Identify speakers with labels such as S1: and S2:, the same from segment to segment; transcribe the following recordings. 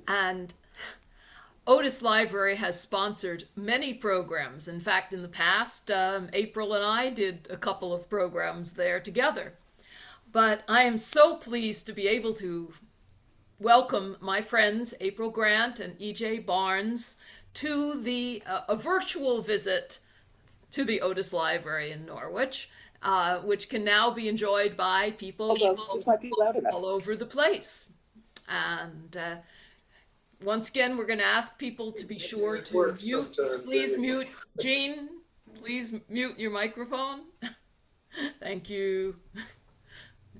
S1: And Otis Library has sponsored many programs. In fact, in the past, April and I did a couple of programs there together. But I am so pleased to be able to welcome my friends April Grant and EJ Barnes to the a virtual visit to the Otis Library in Norwich, which can now be enjoyed by people
S2: Although this might be loud enough.
S1: all over the place. And once again, we're going to ask people to be sure
S3: It
S1: to
S3: works
S1: mute.
S3: sometimes
S1: Please
S3: anyway.
S1: mute. Jean, please mute your microphone. Thank you.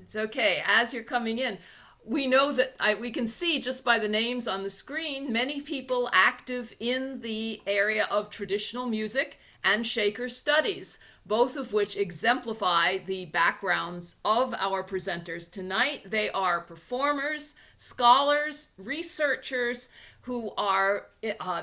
S1: It's okay. As you're coming in, we know that we can see just by the names on the screen, many people active in the area of traditional music and Shaker studies, both of which exemplify the backgrounds of our presenters tonight. They are performers, scholars, researchers who are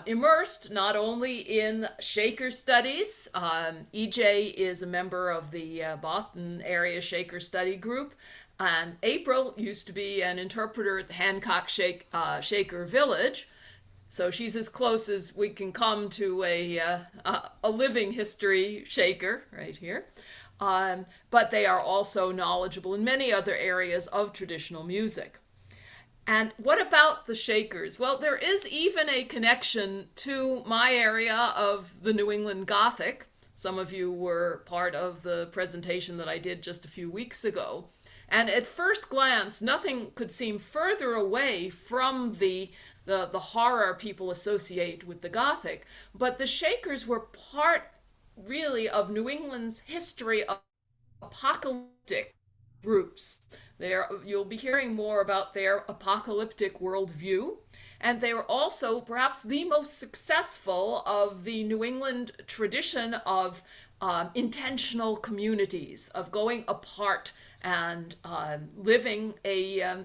S1: immersed not only in Shaker studies. EJ is a member of the Boston area Shaker study group, and April used to be an interpreter at the Hancock Shaker Village. So she's as close as we can come to a living history Shaker right here. But they are also knowledgeable in many other areas of traditional music. And what about the Shakers? Well, there is even a connection to my area of the New England Gothic. Some of you were part of the presentation that I did just a few weeks ago. And at first glance, nothing could seem further away from the horror people associate with the Gothic. But the Shakers were part, really, of New England's history of apocalyptic groups. You'll be hearing more about their apocalyptic worldview. And they were also perhaps the most successful of the New England tradition of intentional communities, of going apart and living a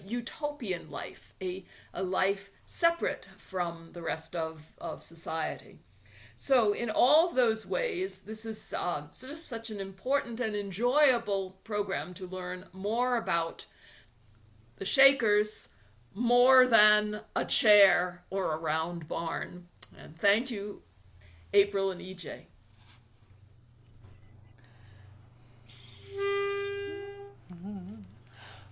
S1: utopian life, a life separate from the rest of society. So, in all of those ways, this is just such an important and enjoyable program to learn more about the Shakers, more than a chair or a round barn. And thank you, April and EJ.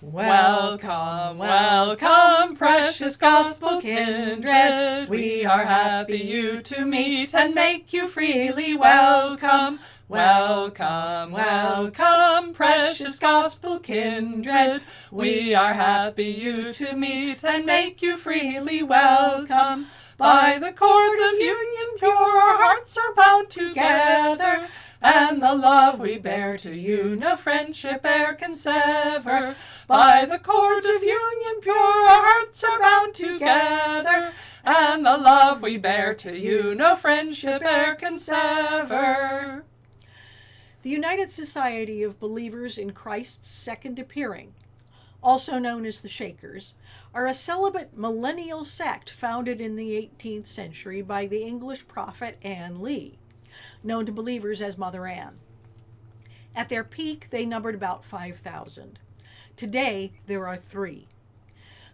S4: Welcome, welcome, precious gospel kindred. We are happy you to meet and make you freely welcome. Welcome, welcome, precious gospel kindred. We are happy you to meet and make you freely welcome. By the cords of union pure, our hearts are bound together, and the love we bear to you no friendship e'er can sever. By the cords of union pure, our hearts are bound together, and the love we bear to you no friendship e'er can sever.
S5: The United Society of Believers in Christ's Second Appearing, also known as the Shakers, are a celibate millennial sect founded in the 18th century by the English prophet Anne Lee, known to believers as Mother Ann. At their peak, they numbered about 5,000. Today, there are 3.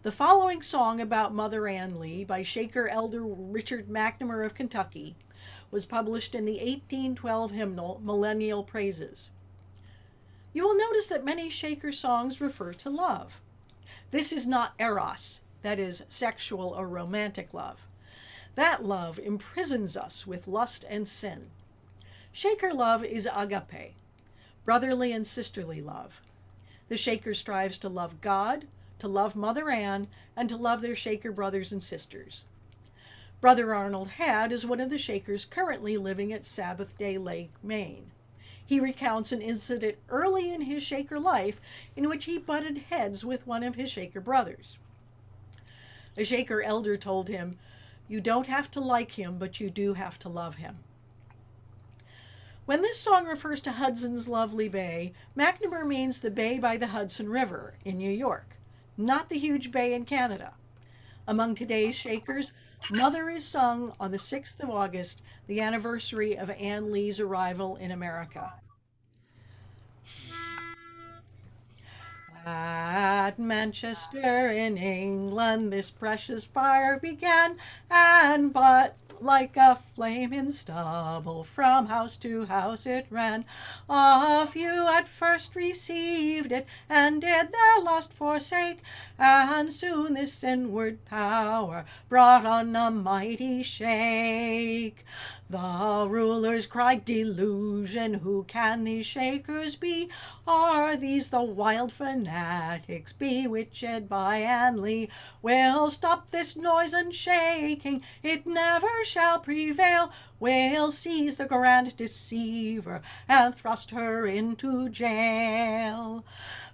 S5: The following song about Mother Ann Lee by Shaker elder Richard McNamara of Kentucky was published in the 1812 hymnal Millennial Praises. You will notice that many Shaker songs refer to love. This is not eros, that is, sexual or romantic love. That love imprisons us with lust and sin. Shaker love is agape, brotherly and sisterly love. The Shaker strives to love God, to love Mother Ann, and to love their Shaker brothers and sisters. Brother Arnold Hadd is one of the Shakers currently living at Sabbath Day Lake, Maine. He recounts an incident early in his Shaker life in which he butted heads with one of his Shaker brothers. A Shaker elder told him, "You don't have to like him, but you do have to love him." When this song refers to Hudson's lovely bay, McNamara means the bay by the Hudson River in New York, not the huge bay in Canada. Among today's Shakers, Mother is sung on the 6th of August, the anniversary of Anne Lee's arrival in America. At Manchester in England this precious fire began, and but like a flame in stubble from house to house it ran. A few at first received it, and did their lust forsake, and soon this inward power brought on a mighty shake. The rulers cried, "Delusion! Who can these Shakers be? Are these the wild fanatics bewitched by Anne Lee? We'll stop this noise and shaking, it never shall prevail. We'll seize the grand deceiver and thrust her into jail."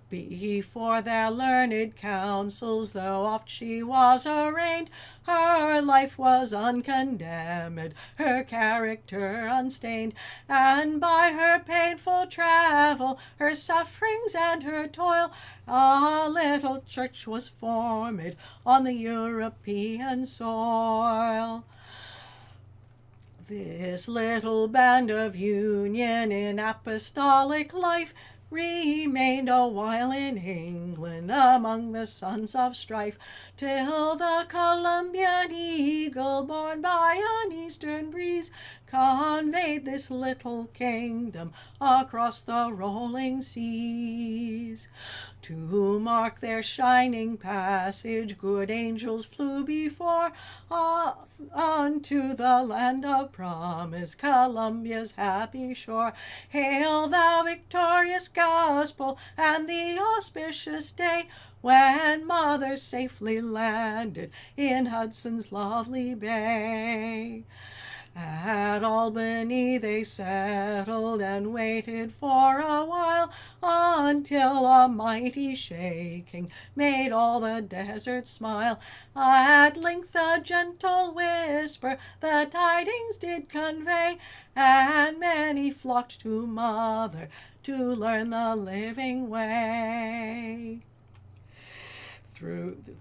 S5: Before their learned councils, though oft she was arraigned, her life was uncondemned, her character unstained, and by her painful travel, her sufferings and her toil, a little church was formed on the European soil. This little band of union in apostolic life remained a while in England among the sons of strife, till the Columbian eagle, borne by an eastern breeze, conveyed this little kingdom across the rolling seas. To mark their shining passage, good angels flew before, unto the land of promise, Columbia's happy shore. Hail thou victorious gospel, and the auspicious day, when mothers safely landed in Hudson's lovely bay. At Albany they settled and waited for a while, until a mighty shaking made all the desert smile. At length a gentle whisper the tidings did convey, and many flocked to mother to learn the living way.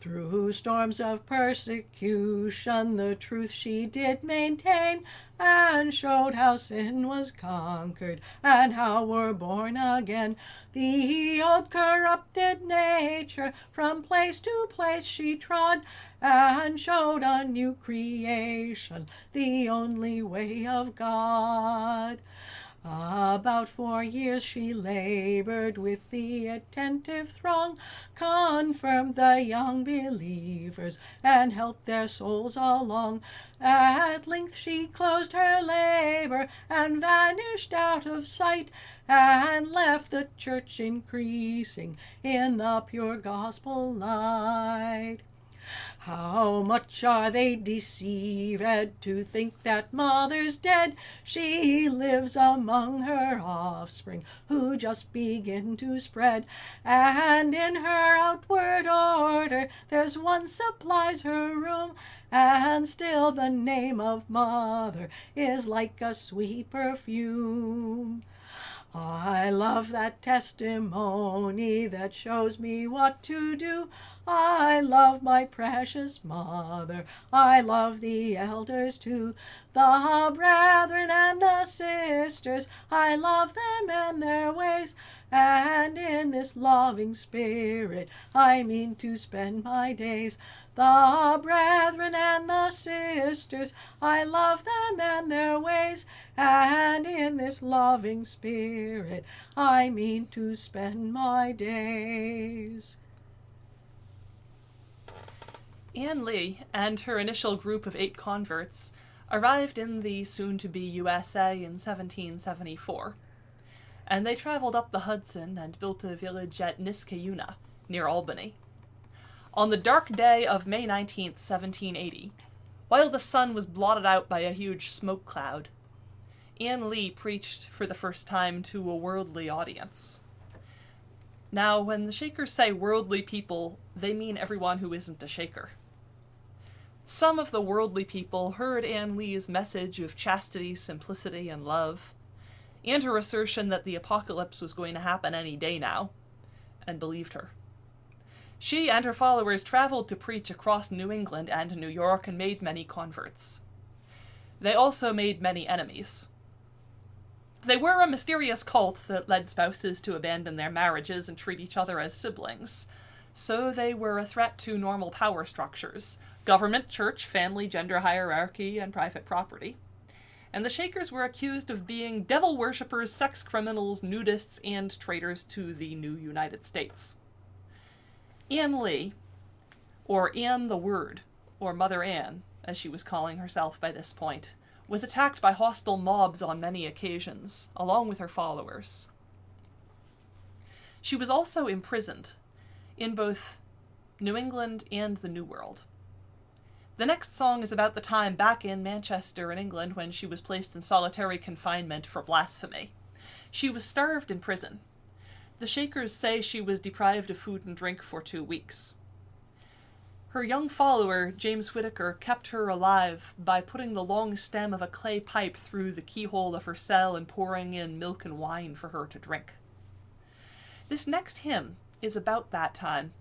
S5: Through storms of persecution the truth she did maintain, and showed how sin was conquered and how we're born again. The old corrupted nature from place to place she trod, and showed a new creation, the only way of God. About 4 years she labored with the attentive throng, confirmed the young believers, and helped their souls along. At length she closed her labor and vanished out of sight, and left the church increasing in the pure gospel light. How much are they deceived to think that mother's dead? She lives among her offspring who just begin to spread, and in her outward order there's one supplies her room, and still the name of mother is like a sweet perfume. I love that testimony that shows me what to do. I love my precious mother, I love the elders too, the brethren and the sisters, I love them and their ways, and in this loving spirit I mean to spend my days. The brethren and the sisters, I love them and their ways, and in this loving spirit I mean to spend my days.
S4: Anne Lee and her initial group of 8 converts arrived in the soon-to-be USA in 1774, and they traveled up the Hudson and built a village at Niskayuna, near Albany. On the dark day of May 19th, 1780, while the sun was blotted out by a huge smoke cloud, Anne Lee preached for the first time to a worldly audience. Now, when the Shakers say worldly people, they mean everyone who isn't a Shaker. Some of the worldly people heard Anne Lee's message of chastity, simplicity, and love, and her assertion that the apocalypse was going to happen any day now, and believed her. She and her followers traveled to preach across New England and New York and made many converts. They also made many enemies. They were a mysterious cult that led spouses to abandon their marriages and treat each other as siblings. So they were a threat to normal power structures: government, church, family, gender hierarchy, and private property. And the Shakers were accused of being devil worshippers, sex criminals, nudists, and traitors to the new United States. Anne Lee, or Anne the Word, or Mother Anne, as she was calling herself by this point, was attacked by hostile mobs on many occasions, along with her followers. She was also imprisoned, in both New England and the New World. The next song is about the time back in Manchester in England when she was placed in solitary confinement for blasphemy. She was starved in prison. The Shakers say she was deprived of food and drink for 2 weeks. Her young follower, James Whittaker, kept her alive by putting the long stem of a clay pipe through the keyhole of her cell and pouring in milk and wine for her to drink. This next hymn is about that time,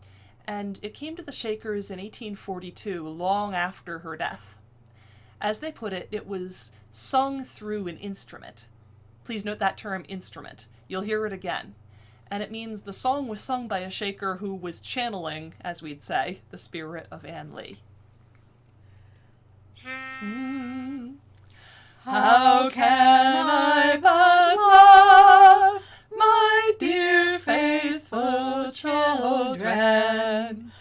S4: and it came to the Shakers in 1842, long after her death. As they put it, it was sung through an instrument. Please note that term, instrument. You'll hear it again. And it means the song was sung by a Shaker who was channeling, as we'd say, the spirit of Anne Lee. How can I but love my dear faithful children,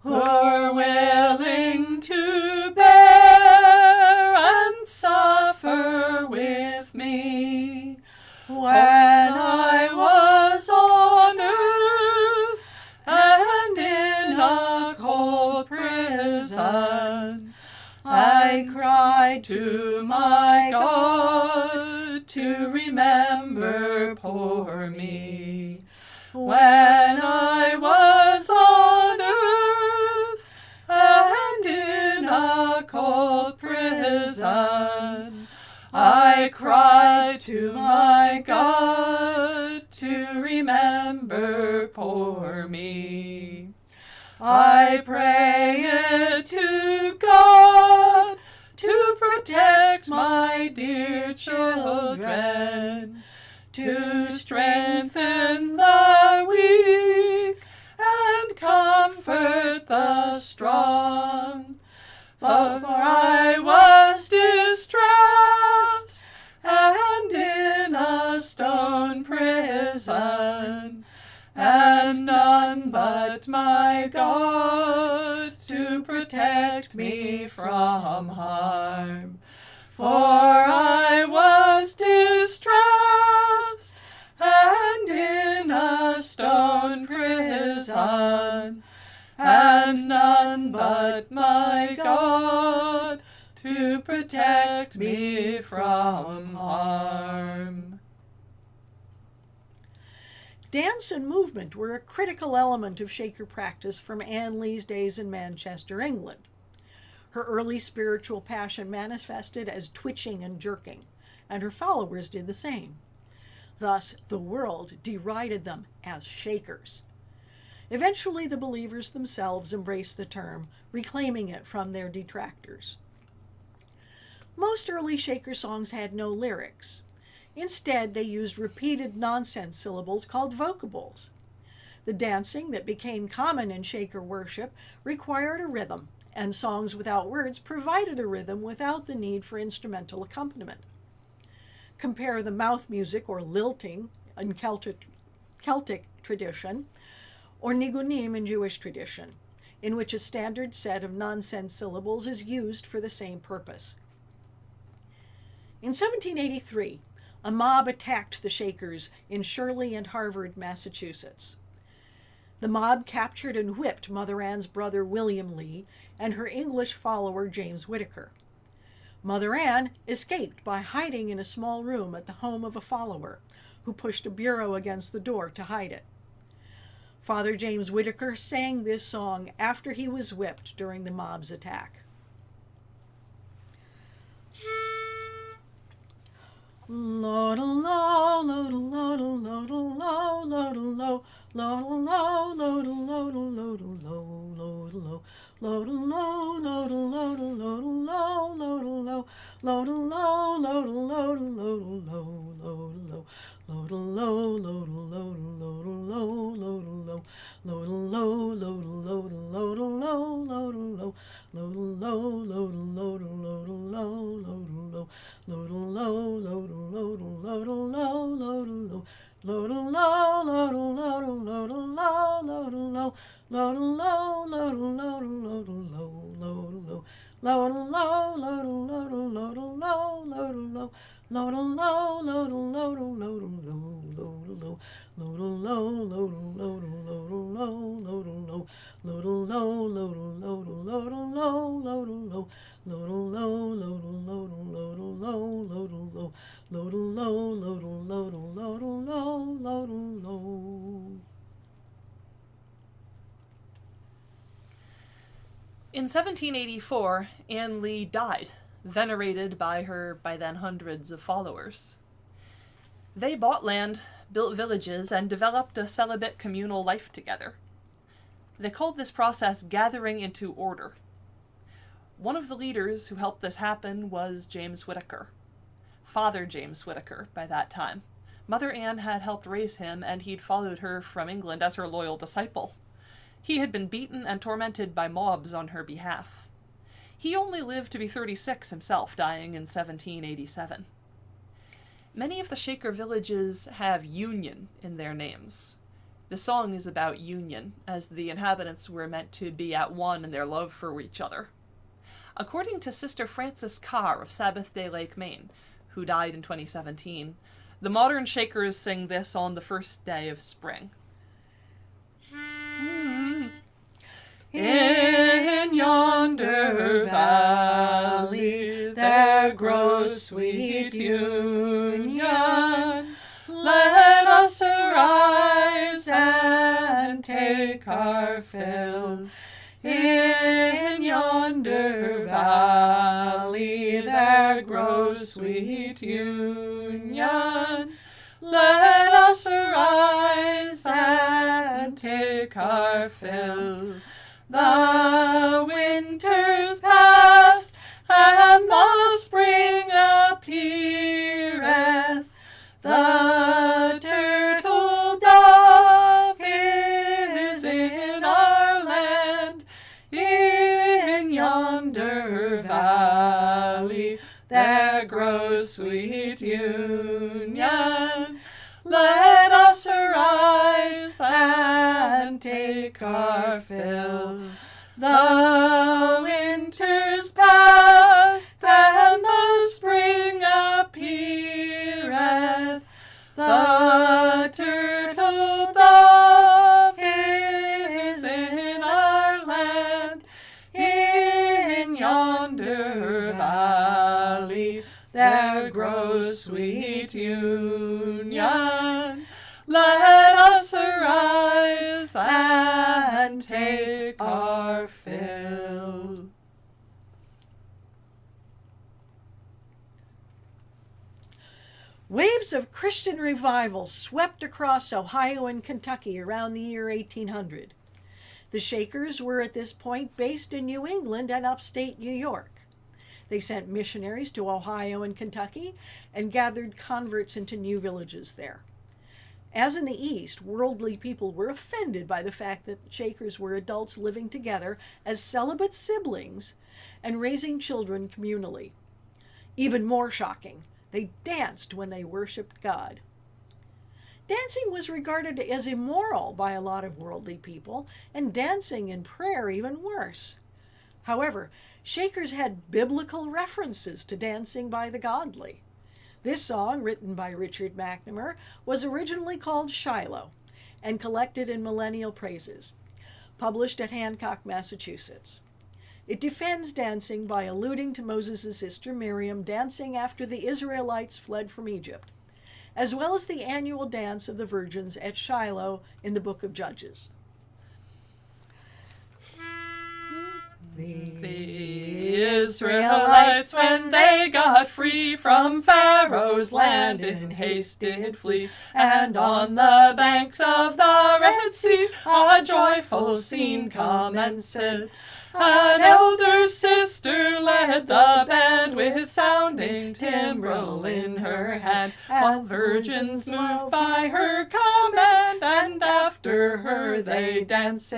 S4: who are willing to bear and suffer with me? When I was on earth and in a cold prison, I cried to my God to remember poor me. When I was on earth and in a cold prison, I cried to my God to remember poor me. I pray it to God to protect my dear children, to strengthen the weak and comfort the strong. For I was distressed and in a stone prison, and none but my God to protect me from harm. For I was distressed and in a stone prison, and none but my God to protect me from harm.
S5: Dance and movement were a critical element of Shaker practice from Anne Lee's days in Manchester, England. Her early spiritual passion manifested as twitching and jerking, and her followers did the same. Thus, the world derided them as Shakers. Eventually, the believers themselves embraced the term, reclaiming it from their detractors. Most early Shaker songs had no lyrics. Instead, they used repeated nonsense syllables called vocables. The dancing that became common in Shaker worship required a rhythm, and songs without words provided a rhythm without the need for instrumental accompaniment. Compare the mouth music or lilting in Celtic tradition, or nigunim in Jewish tradition, in which a standard set of nonsense syllables is used for the same purpose. In 1783, a mob attacked the Shakers in Shirley and Harvard, Massachusetts. The mob captured and whipped Mother Anne's brother William Lee and her English follower James Whittaker. Mother Anne escaped by hiding in a small room at the home of a follower, who pushed a bureau against the door to hide it. Father James Whittaker sang this song after he was whipped during the mob's attack. Lo-do-lo, lo-do-lo, lo-do-lo, lo-do-lo, lo-do-lo, lo-do-lo, lo-do-lo, lo-do-lo, lo-do-lo, lo-do-lo, lo-do-lo, lo-do-lo, lo-do-lo, lo-do-lo, lo-do-lo, lo-do-lo. low, low, low, low, low, low, low, low, low, low, low, low, low, low, low,
S4: In 1784, Anne Lee died, venerated by her by then hundreds of followers. They bought land, built villages, and developed a celibate communal life together. They called this process gathering into order. One of the leaders who helped this happen was James Whittaker. Father James Whittaker by that time. Mother Anne had helped raise him, and he'd followed her from England as her loyal disciple. He had been beaten and tormented by mobs on her behalf. He only lived to be 36 himself, dying in 1787. Many of the Shaker villages have union in their names. The song is about union, as the inhabitants were meant to be at one in their love for each other. According to Sister Frances Carr of Sabbath Day Lake, Maine, who died in 2017, the modern Shakers sing this on the first day of spring.
S5: In yonder valley there grows sweet union. Let us arise and take our fill. In yonder valley there grows sweet union. Let us arise and take our fill. The winter's past, and the spring appeareth. The turtle dove is in our land. In yonder valley there grows sweet union. Let us arise and take our fill. The winter's past, and the spring appeareth. The turtle dove is in our land. In yonder valley there grows sweet union. Let us arise and take our fill. Waves of Christian revival swept across Ohio and Kentucky around the year 1800. The Shakers were at this point based in New England and upstate New York. They sent missionaries to Ohio and Kentucky and gathered converts into new villages there. As in the East, worldly people were offended by the fact that Shakers were adults living together as celibate siblings and raising children communally. Even more shocking, they danced when they worshipped God. Dancing was regarded as immoral by a lot of worldly people, and dancing and prayer even worse. However, Shakers had biblical references to dancing by the godly. This song, written by Richard McNamara, was originally called Shiloh and collected in Millennial Praises, published at Hancock, Massachusetts. It defends dancing by alluding to Moses' sister Miriam dancing after the Israelites fled from Egypt, as well as the annual dance of the virgins at Shiloh in the book of Judges. The
S4: Israelites, when they got free from Pharaoh's land, in haste did flee, and on the banks of the Red Sea a joyful scene commenced. An elder sister led the band with sounding timbrel in her hand, while virgins moved by her command, and after her they danced.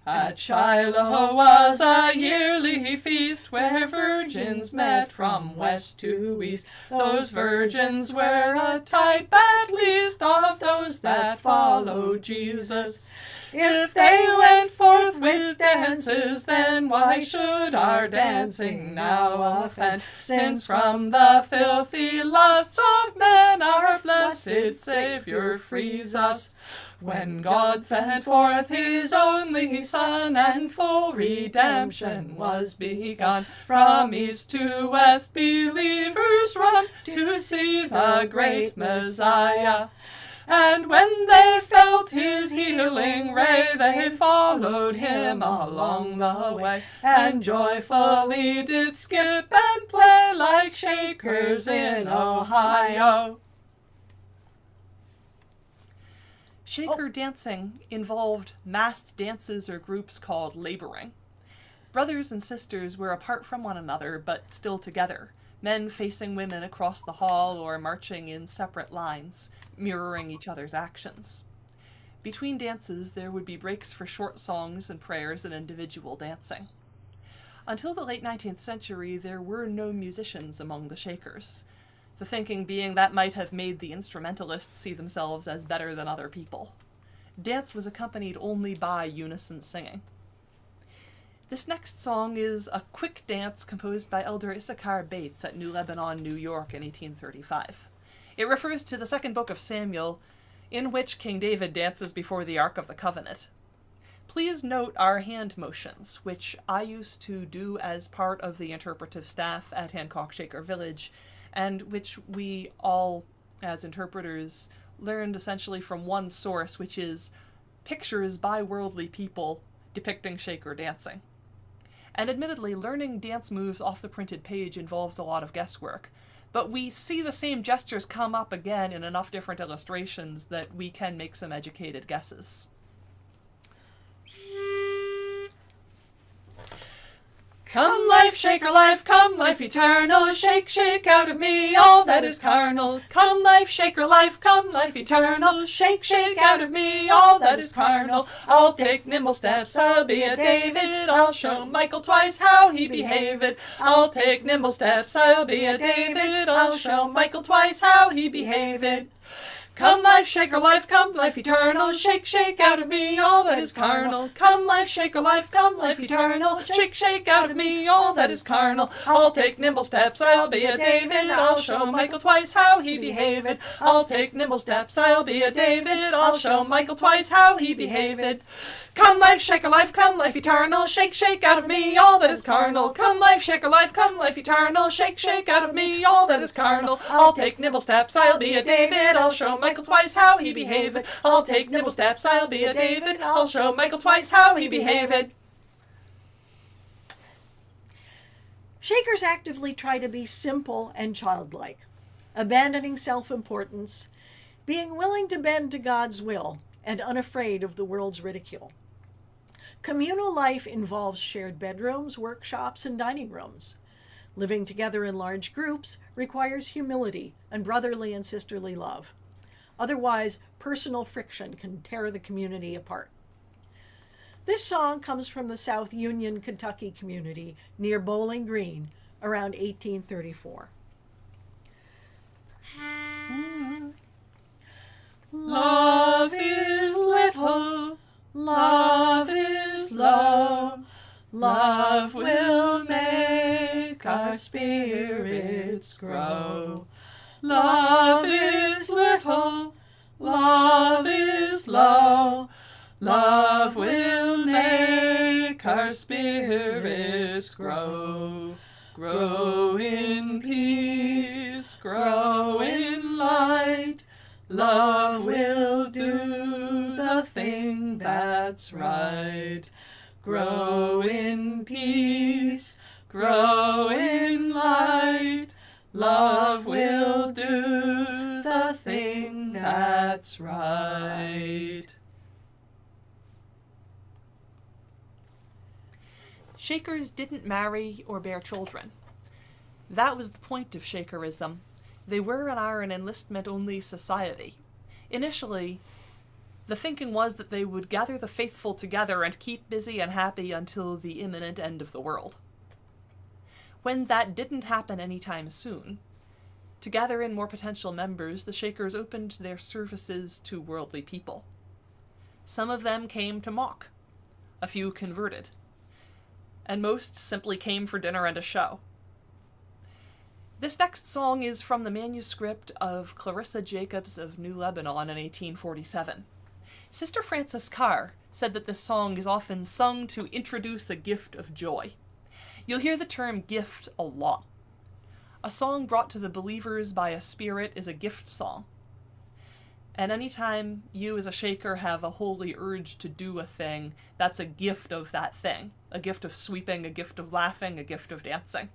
S4: At Shiloh was a yearly feast, where virgins met from west to east. Those virgins were a type at least of those that followed Jesus. If they went forth with dances, then why should our dancing now offend? Since from the filthy lusts of men our blessed Savior frees us. When God sent forth his only Son, and full redemption was begun, from east to west believers run to see the great Messiah. And when they felt his healing ray, they followed him along the way, and joyfully did skip and play like Shakers in Ohio. Shaker dancing involved massed dances or groups called laboring. Brothers and sisters were apart from one another, but still together, men facing women across the hall or marching in separate lines, mirroring each other's actions. Between dances, there would be breaks for short songs and prayers and individual dancing. Until the late 19th century, there were no musicians among the Shakers, the thinking being that might have made the instrumentalists see themselves as better than other people. Dance was accompanied only by unison singing. This next song is a quick dance composed by Elder Issachar Bates at New Lebanon, New York in 1835. It refers to the second book of Samuel, in which King David dances before the Ark of the Covenant. Please note our hand motions, which I used to do as part of the interpretive staff at Hancock Shaker Village, and which we all, as interpreters, learned essentially from one source, which is pictures by worldly people depicting Shaker dancing. And admittedly, learning dance moves off the printed page involves a lot of guesswork, but we see the same gestures come up again in enough different illustrations that we can make some educated guesses. Come life, shaker life, come life eternal, shake, shake out of me all that is carnal. Come life, shaker life, come life eternal, shake, shake out of me all that is carnal. I'll take nimble steps, I'll be a David, I'll show Michael twice how he behaved. I'll take nimble steps, I'll be a David, I'll show Michael twice how he behaved. Come life, shaker life, come life eternal, shake, shake out of me all that is carnal. Come life, shaker life, come life eternal, shake, shake out of me all that is carnal. I'll take nimble steps, I'll be a David, I'll show Michael twice how he behaved. I'll take nimble steps, I'll be a David, I'll show Michael twice how he behaved. Come life, shaker life, come life eternal, shake, shake out of me all that is carnal. Come life, shaker life, come life eternal, shake, shake out of me all that is carnal. I'll take nimble steps, I'll be a David, I'll show Michael twice how he behaved. I'll take nimble steps, I'll be a David, I'll show Michael twice how he behaved.
S5: Shakers actively try to be simple and childlike, abandoning self-importance, being willing to bend to God's will, and unafraid of the world's ridicule. Communal life involves shared bedrooms, workshops, and dining rooms. Living together in large groups requires humility and brotherly and sisterly love. Otherwise, personal friction can tear the community apart. This song comes from the South Union, Kentucky community near Bowling Green around 1834.
S4: Love is little, love is low, love will make our spirits grow. Love is little, love is low, love will make our spirits grow. Grow in peace, grow in light, love will do the thing that's right. Grow in peace, grow in light. Love will do the thing that's right. Shakers didn't marry or bear children. That was the point of Shakerism. They were and are an enlistment-only society. Initially, the thinking was that they would gather the faithful together and keep busy and happy until the imminent end of the world. When that didn't happen anytime soon, to gather in more potential members, the Shakers opened their services to worldly people. Some of them came to mock. A few converted. And most simply came for dinner and a show. This next song is from the manuscript of Clarissa Jacobs of New Lebanon in 1847. Sister Frances Carr said that this song is often sung to introduce a gift of joy. You'll hear the term gift a lot. A song brought to the believers by a spirit is a gift song. And anytime you as a Shaker have a holy urge to do a thing, that's a gift of that thing. A gift of sweeping, a gift of laughing, a gift of dancing.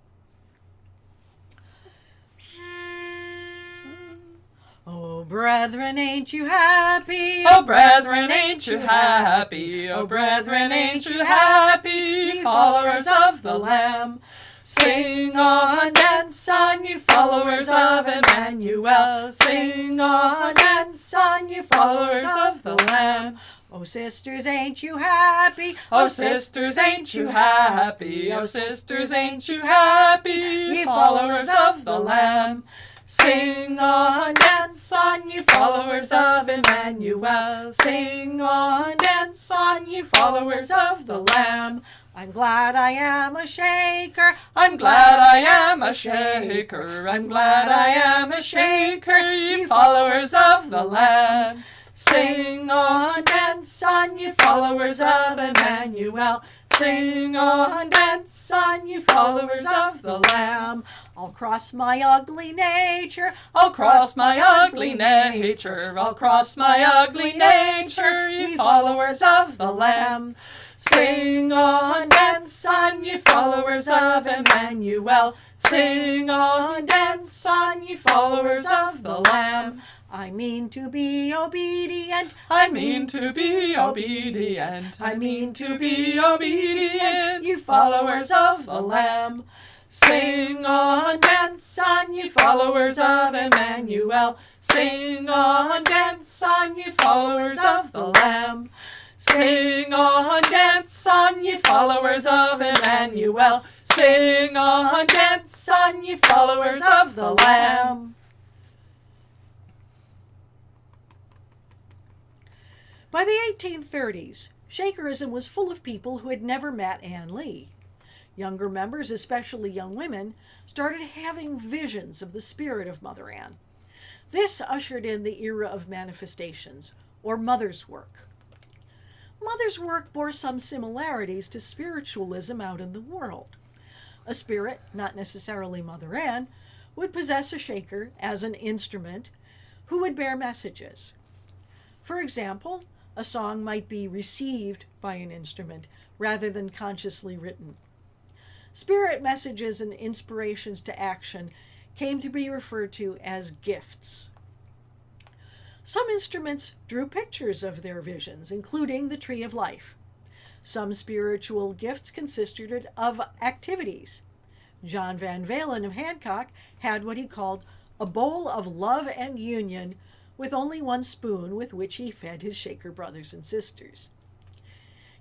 S5: Oh, brethren, ain't you happy?
S4: Oh, brethren, ain't you happy? Oh, brethren, ain't you happy? Ye followers of the Lamb. Sing on, dance on, you followers of Emmanuel. Sing on, dance on, you followers of the Lamb.
S5: Oh, sisters, ain't you happy?
S4: Oh, sisters, ain't you happy? Oh, sisters, ain't you happy? Ye followers of the Lamb. Sing on, dance on, you followers of Emmanuel. Sing on, dance on, you followers of the Lamb.
S5: I'm glad I am a Shaker.
S4: I'm glad I am a Shaker. I'm glad I am a Shaker, ye followers of the Lamb. Sing on, dance on, you followers of Emmanuel. Sing on, dance on, you followers of the Lamb.
S5: I'll cross my ugly nature.
S4: I'll cross my ugly nature. I'll cross my ugly nature, ye followers of the Lamb. Sing on, dance on, ye followers of Emmanuel. Sing on, dance on, ye followers of the Lamb.
S5: I mean to be obedient.
S4: I mean to be obedient. I mean to be obedient, you followers of the Lamb. Sing on, dance on, you followers of Emmanuel. Sing on, dance on, you followers of the Lamb. Sing on, dance on, you followers of Emmanuel. Sing on, dance on, you followers of the Lamb.
S5: By the 1830s, Shakerism was full of people who had never met Ann Lee. Younger members, especially young women, started having visions of the spirit of Mother Ann. This ushered in the era of manifestations, or Mother's work. Mother's work bore some similarities to spiritualism out in the world. A spirit, not necessarily Mother Ann, would possess a Shaker as an instrument who would bear messages. For example, a song might be received by an instrument rather than consciously written. Spirit messages and inspirations to action came to be referred to as gifts. Some instruments drew pictures of their visions, including the Tree of Life. Some spiritual gifts consisted of activities. John Van Valen of Hancock had what he called a bowl of love and union with only one spoon with which he fed his Shaker brothers and sisters.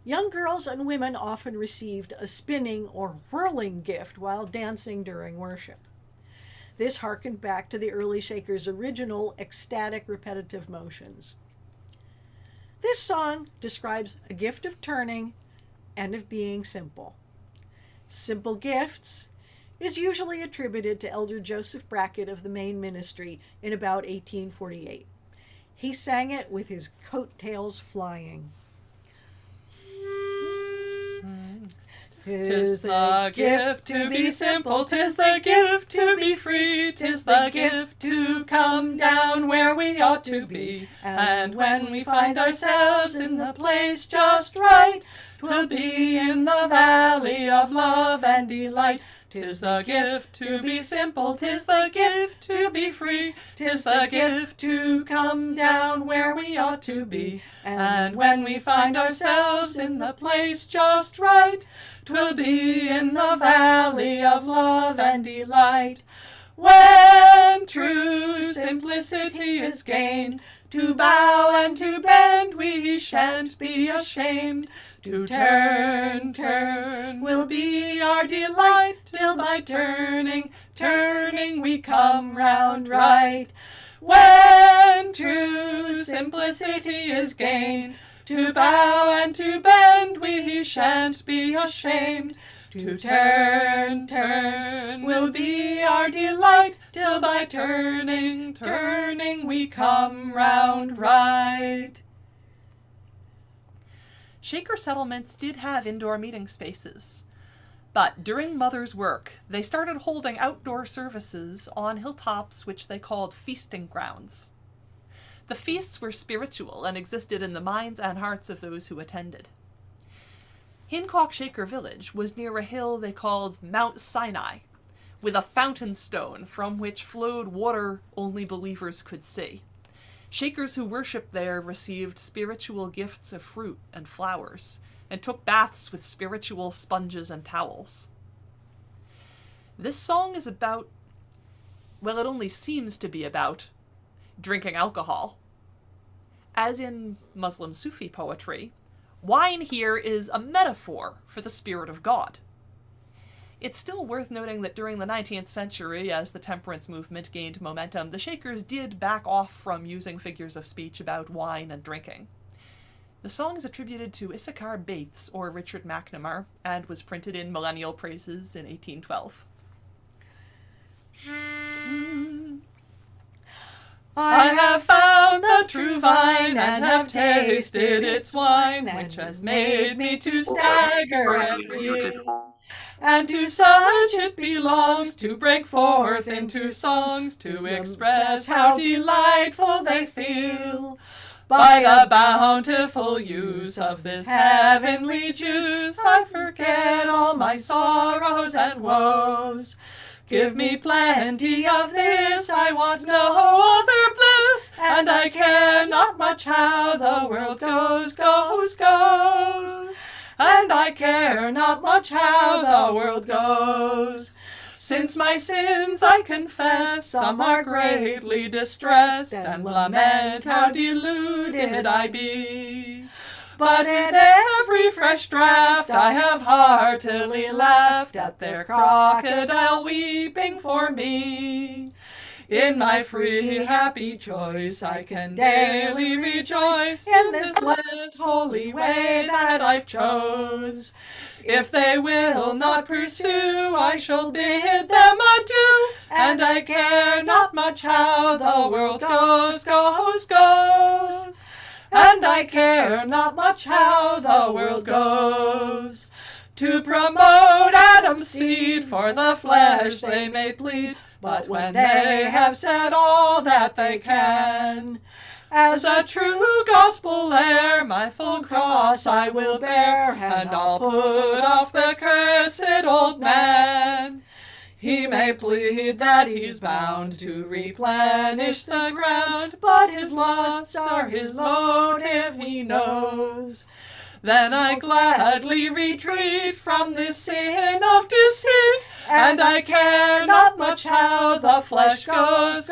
S5: Young girls and women often received a spinning or whirling gift while dancing during worship. This harkened back to the early Shakers' original ecstatic repetitive motions. This song describes a gift of turning and of being simple. Simple gifts is usually attributed to Elder Joseph Brackett of the Maine Ministry in about 1848. He sang it with his coattails flying.
S4: 'Tis the gift to be simple, 'tis the gift to be free, 'tis the gift to come down where we ought to be. And when we find ourselves in the place just right, 'twill be in the valley of love and delight. 'Tis the gift to be simple, 'tis the gift to be free, 'tis the gift to come down where we ought to be. And when we find ourselves in the place just right, 'twill be in the valley of love and delight. When true simplicity is gained, to bow and to bend we shan't be ashamed. To turn will be our delight, till by turning we come round right. When true simplicity is gained, to bow and to bend we shan't be ashamed. To turn will be our delight, till by turning we come round right. Shaker settlements did have indoor meeting spaces, but during Mother's work, they started holding outdoor services on hilltops which they called feasting grounds. The feasts were spiritual and existed in the minds and hearts of those who attended. Hancock Shaker Village was near a hill they called Mount Sinai, with a fountain stone from which flowed water only believers could see. Shakers who worshipped there received spiritual gifts of fruit and flowers, and took baths with spiritual sponges and towels. This song is about, well, it only seems to be about, drinking alcohol. As in Muslim Sufi poetry, wine here is a metaphor for the Spirit of God. It's still worth noting that during the 19th century, as the temperance movement gained momentum, the Shakers did back off from using figures of speech about wine and drinking. The song is attributed to Issachar Bates or Richard McNamara, and was printed in Millennial Praises in 1812. I have found the true vine, and have tasted its wine, which has made me to stagger and reel. And to such it belongs to break forth into songs, to express how delightful they feel. By the bountiful use of this heavenly juice, I forget all my sorrows and woes. Give me plenty of this, I want no other bliss, and I care not much how the world goes. And I care not much how the world goes. Since my sins I confess, some are greatly distressed, and lament how deluded I be. But in every fresh draught I have heartily laughed at their crocodile weeping for me. In my free happy choice I can daily rejoice in this blessed holy way that I've chose. If they will not pursue, I shall bid them adieu, and I care not much how the world goes. And I care not much how the world goes. To promote Adam's seed, for the flesh they may plead, but when they have said all that they can, as a true gospel heir, my full cross I will bear, and I'll put off the cursed old man. He may plead that he's bound to replenish the ground, but his lusts are his motive, he knows. Then I gladly retreat from this sin of deceit, and I care not much how the flesh goes.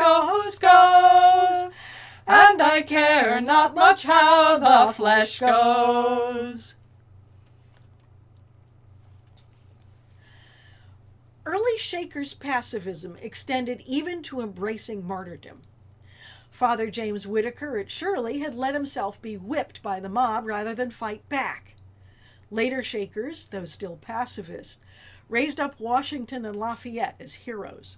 S4: And I care not much how the flesh goes.
S5: Early Shakers' pacifism extended even to embracing martyrdom. Father James Whitaker at Shirley had let himself be whipped by the mob rather than fight back. Later Shakers, though still pacifist, raised up Washington and Lafayette as heroes.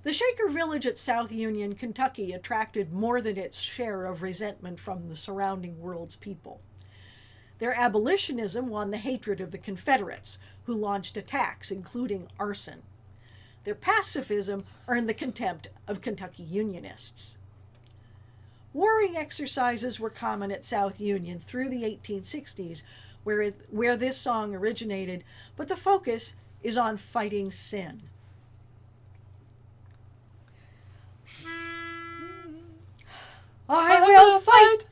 S5: The Shaker Village at South Union, Kentucky attracted more than its share of resentment from the surrounding world's people. Their abolitionism won the hatred of the Confederates, who launched attacks, including arson. Their pacifism earned the contempt of Kentucky Unionists. Warring exercises were common at South Union through the 1860s, where this song originated, but the focus is on fighting sin. I will fight,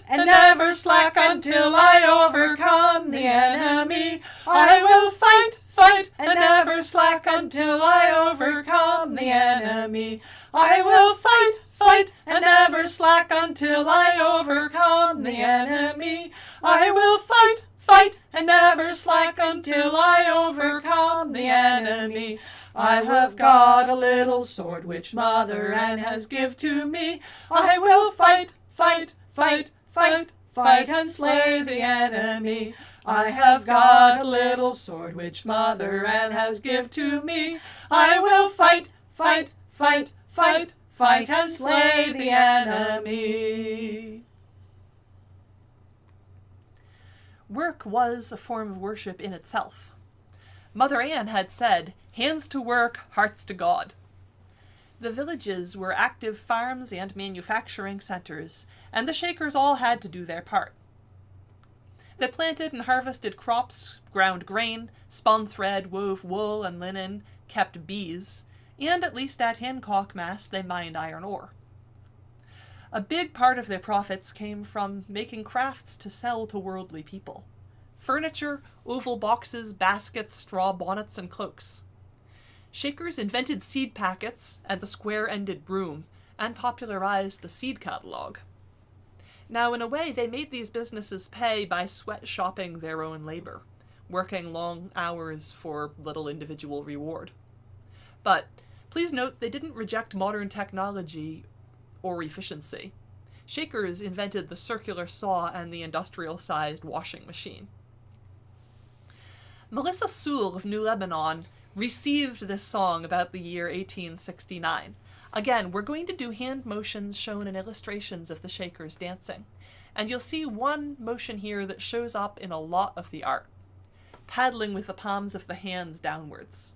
S5: and never slack until I overcome the enemy. I will fight, and never slack until I overcome the enemy. I will fight, and never slack until I overcome the enemy. I will fight, and never slack until I overcome the enemy. I have got a little sword which Mother Ann has give to me. I will fight, and slay the enemy. I have got a little sword which Mother Ann has give to me. I will fight, and slay the enemy.
S4: Work was a form of worship in itself. Mother Ann had said, "Hands to work, hearts to God." The villages were active farms and manufacturing centers, and the Shakers all had to do their part. They planted and harvested crops, ground grain, spun thread, wove wool and linen, kept bees, and at least at Hancock, Mass, they mined iron ore. A big part of their profits came from making crafts to sell to worldly people. Furniture, oval boxes, baskets, straw bonnets, and cloaks. Shakers invented seed packets and the square-ended broom, and popularized the seed catalog. Now, in a way, they made these businesses pay by sweatshopping their own labor, working long hours for little individual reward. But please note they didn't reject modern technology or efficiency. Shakers invented the circular saw and the industrial-sized washing machine. Melissa Sewell of New Lebanon received this song about the year 1869. Again, we're going to do hand motions shown in illustrations of the Shakers dancing. And you'll see one motion here that shows up in a lot of the art. Paddling with the palms of the hands downwards.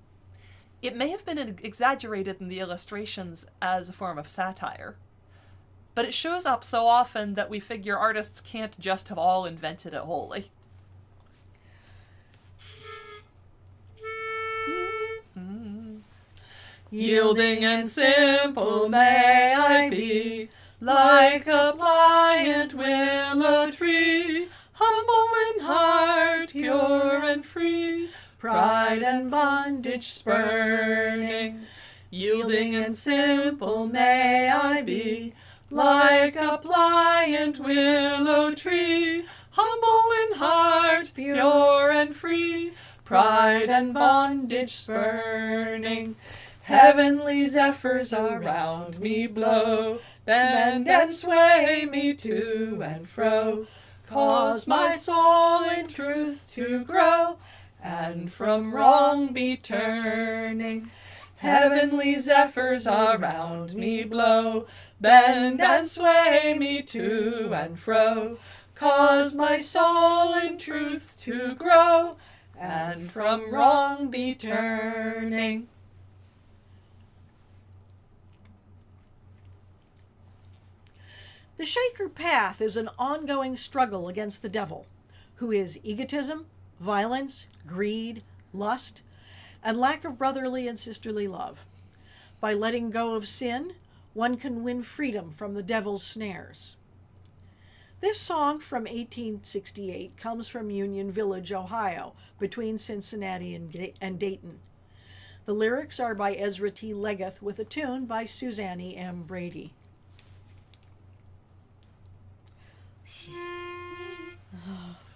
S4: It may have been exaggerated in the illustrations as a form of satire, but it shows up so often that we figure artists can't just have all invented it wholly. Yielding and simple may I be, like a pliant willow tree, humble in heart, pure and free, pride and bondage spurning. Yielding and simple may I be, like a pliant willow tree, humble in heart, pure and free, pride and bondage spurning. Heavenly zephyrs around me blow, bend and sway me to and fro, cause my soul in truth to grow, and from wrong be turning. Heavenly zephyrs around me blow, bend and sway me to and fro, cause my soul in truth to grow, and from wrong be turning.
S5: The Shaker path is an ongoing struggle against the devil, who is egotism, violence, greed, lust, and lack of brotherly and sisterly love. By letting go of sin, one can win freedom from the devil's snares. This song from 1868 comes from Union Village, Ohio, between Cincinnati and Dayton. The lyrics are by Ezra T. Leggett with a tune by Suzanne M. Brady.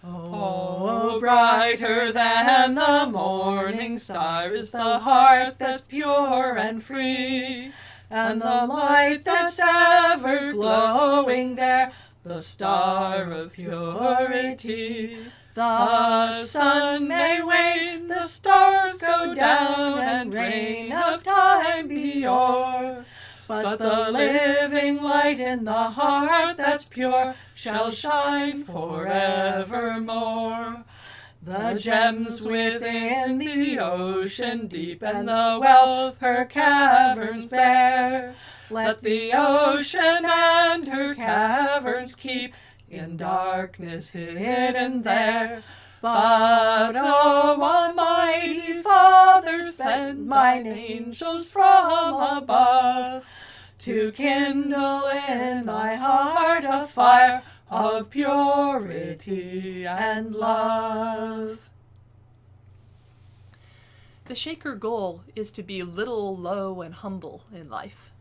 S4: Oh, brighter than the morning star is the heart that's pure and free, and the light that's ever glowing there, the star of purity. The sun may wane, the stars go down, and reign of time be o'er, But the living light in the heart that's pure shall shine forevermore. The gems within the ocean deep and the wealth her caverns bear, let the ocean and her caverns keep in darkness hidden there. But, oh, Almighty Father, send mine angels from above to kindle in my heart a fire of purity and love. The Shaker goal is to be little, low, and humble in life.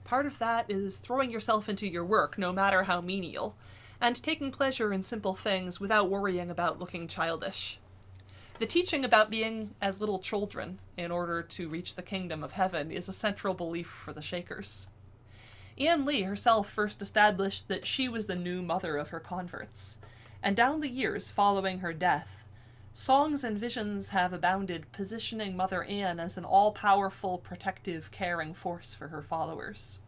S4: Part of that is throwing yourself into your work, no matter how menial, and taking pleasure in simple things without worrying about looking childish. The teaching about being as little children in order to reach the kingdom of heaven is a central belief for the Shakers. Anne Lee herself first established that she was the new mother of her converts, and down the years following her death, songs and visions have abounded, positioning Mother Anne as an all-powerful, protective, caring force for her followers.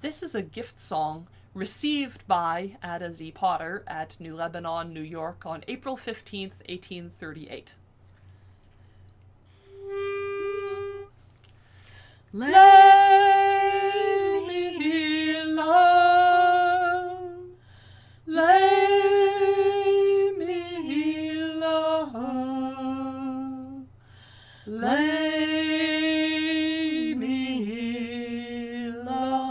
S4: This is a gift song received by Ada Z. Potter at New Lebanon, New York on April 15th, 1838. Let me be alone. Let me be alone. Lay me alone.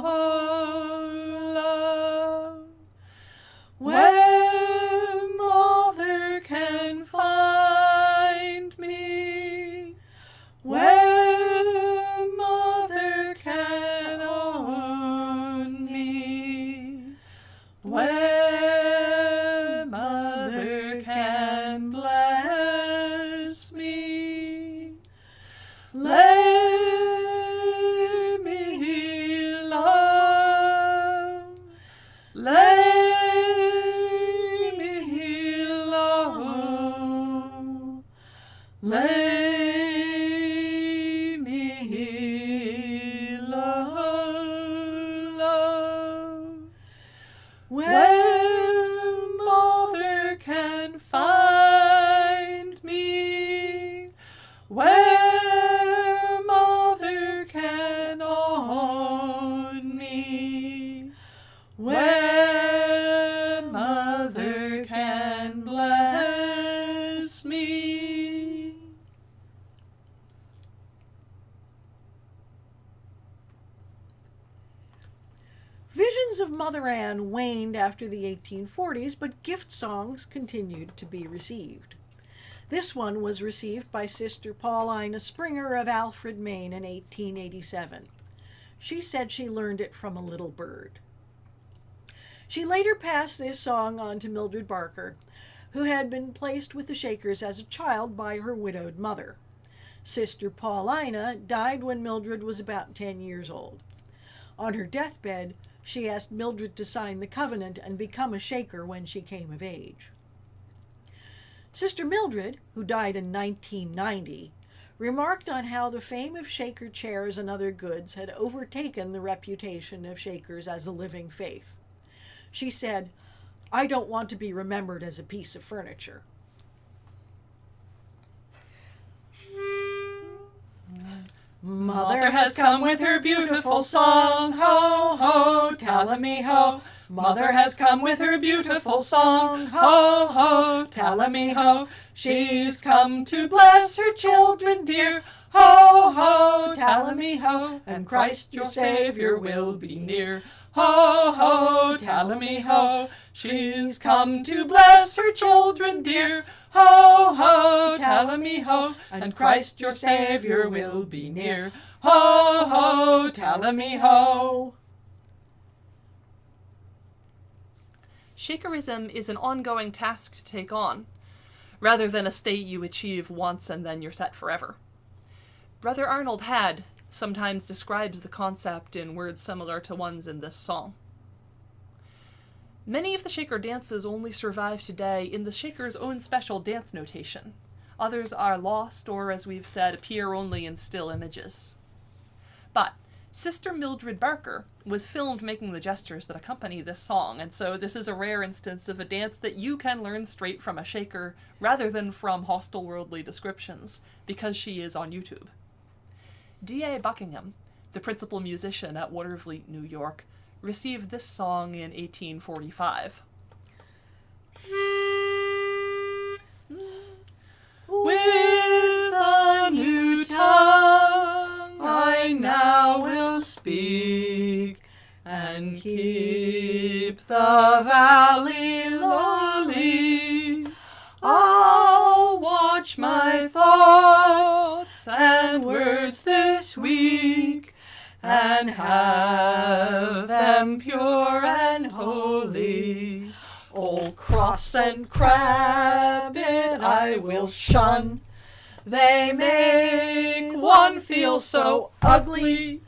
S4: Where mother can find me. Where mother can own me. Where mother can bless me. Lay me low. Lay me low. Lay me low. Where mother can find me. Where mother can own me. Where mother can bless me.
S5: Visions of Mother Anne waned after the 1840s, but gift songs continued to be received. This one was received by Sister Paulina Springer of Alfred, Maine in 1887. She said she learned it from a little bird. She later passed this song on to Mildred Barker, who had been placed with the Shakers as a child by her widowed mother. Sister Paulina died when Mildred was about 10 years old. On her deathbed, she asked Mildred to sign the covenant and become a Shaker when she came of age. Sister Mildred, who died in 1990, remarked on how the fame of Shaker chairs and other goods had overtaken the reputation of Shakers as a living faith. She said, "I don't want to be remembered as a piece of furniture."
S4: Mother has come with her beautiful song, ho, ho, tally-me-ho. Mother has come with her beautiful song, ho, ho, tally-me-ho. She's come to bless her children dear, ho, ho, tally-me-ho. And Christ your Savior will be near, ho, ho, tally-me-ho. She's come to bless her children dear, ho, ho, tally-me-ho. And Christ your Savior will be near, ho, ho, tally-me-ho. Shakerism is an ongoing task to take on, rather than a state you achieve once and then you're set forever. Brother Arnold Had sometimes describes the concept in words similar to ones in this song. Many of the Shaker dances only survive today in the Shaker's own special dance notation. Others are lost or, as we've said, appear only in still images. But Sister Mildred Barker was filmed making the gestures that accompany this song, and so this is a rare instance of a dance that you can learn straight from a shaker rather than from hostile worldly descriptions, because she is on YouTube. D.A. Buckingham, the principal musician at Watervliet, New York, received this song in 1845. With a new tongue I now will speak, and keep the valley lowly. I'll watch my thoughts and words this week, and have them pure and holy. Old cross and crabbit I will shun, they make one feel so ugly.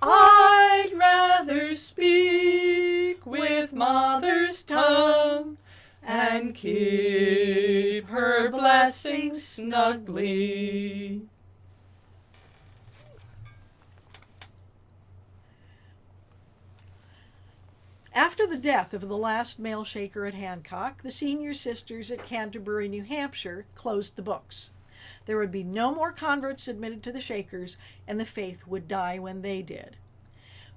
S4: I'd rather speak with mother's tongue, and keep her blessing snugly.
S5: After the death of the last male shaker at Hancock, the senior sisters at Canterbury, New Hampshire, closed the books. There would be no more converts admitted to the Shakers, and the faith would die when they did.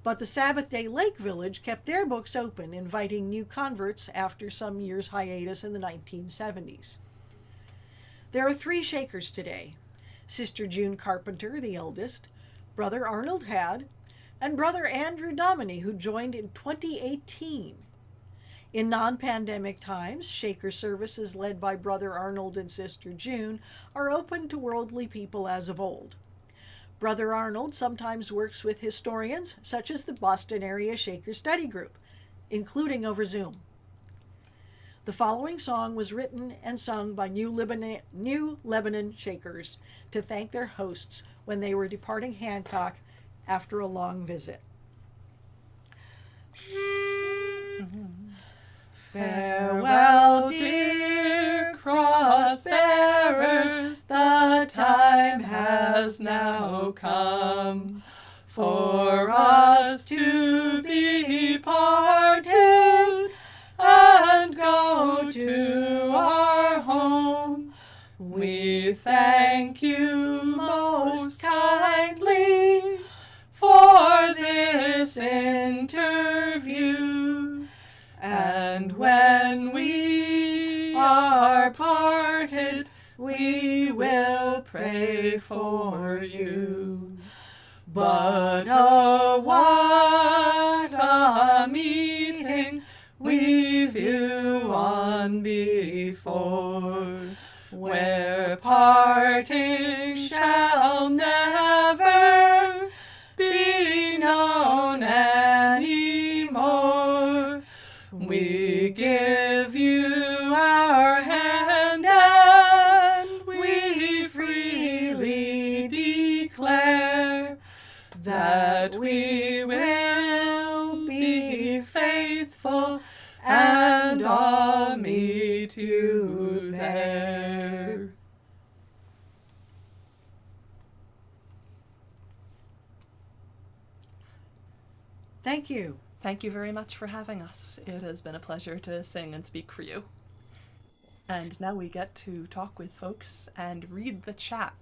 S5: But the Sabbath Day Lake Village kept their books open, inviting new converts after some years' hiatus in the 1970s. There are 3 Shakers today: Sister June Carpenter, the eldest, Brother Arnold Had, and Brother Andrew Dominey, who joined in 2018. In non-pandemic times, Shaker services led by Brother Arnold and Sister June are open to worldly people as of old. Brother Arnold sometimes works with historians, such as the Boston Area Shaker Study Group, including over Zoom. The following song was written and sung by New Lebanon Shakers to thank their hosts when they were departing Hancock after a long visit. Farewell, dear cross-bearers, the time has now come for us to be parted and go to our home. We thank you most kindly for this interview, and when we are parted, we will pray for you. But oh, what a meeting we view on before, where parting shall never be known anymore. We give you our hand, and we freely declare that we will be faithful and all meet you there. Thank you.
S4: Thank you very much for having us. It has been a pleasure to sing and speak for you. And now we get to talk with folks and read the chat.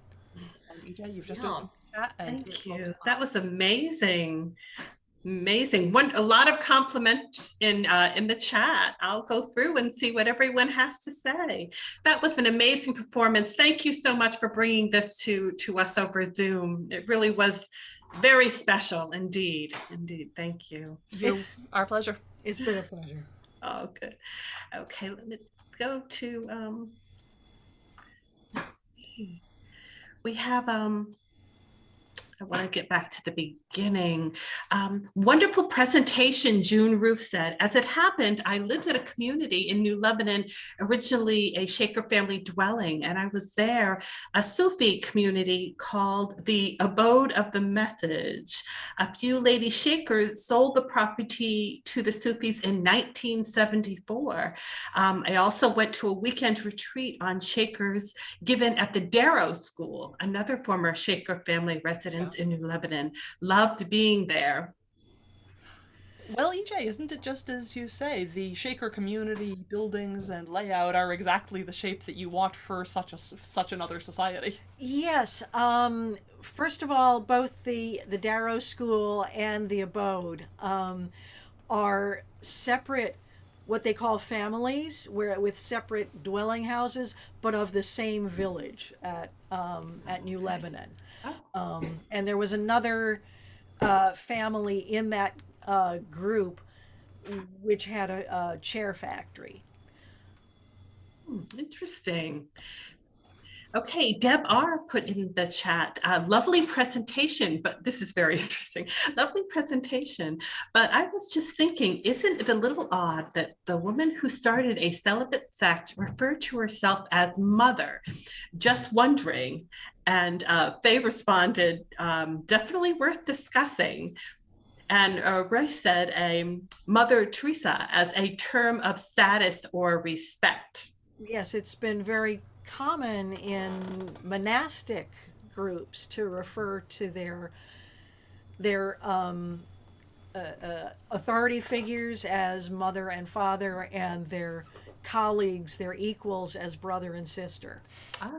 S4: And EJ, you've just opened the chat. And
S2: thank you. That was amazing. Amazing. A lot of compliments in the chat. I'll go through and see what everyone has to say. That was an amazing performance. Thank you so much for bringing this to us over Zoom. It really was very special indeed. Indeed. Thank you.
S4: Our pleasure.
S5: It's been a pleasure.
S2: Oh, good. Okay, let me go to we have I want to get back to the beginning. Wonderful presentation, June Ruth said. As it happened, I lived at a community in New Lebanon, originally a Shaker family dwelling, and I was there, a Sufi community called the Abode of the Message. A few lady Shakers sold the property to the Sufis in 1974. I also went to a weekend retreat on Shakers given at the Darrow School, another former Shaker family residence Chants in New Lebanon. Loved being there.
S4: Well, EJ, isn't it just as you say, the Shaker community buildings and layout are exactly the shape that you want for such another society?
S5: Yes. First of all, both the Darrow School and the Abode are separate, what they call families, where with separate dwelling houses, but of the same village at New Lebanon. And there was another family in that group which had a chair factory.
S2: Interesting. Okay, Deb R put in the chat, lovely presentation, but this is very interesting. Lovely presentation. But I was just thinking, isn't it a little odd that the woman who started a celibate sect referred to herself as mother? Just wondering. And Faye responded, definitely worth discussing. And Rice said, Mother Teresa as a term of status or respect.
S5: Yes, it's been very common in monastic groups to refer to their authority figures as mother and father, and their colleagues, their equals, as brother and sister.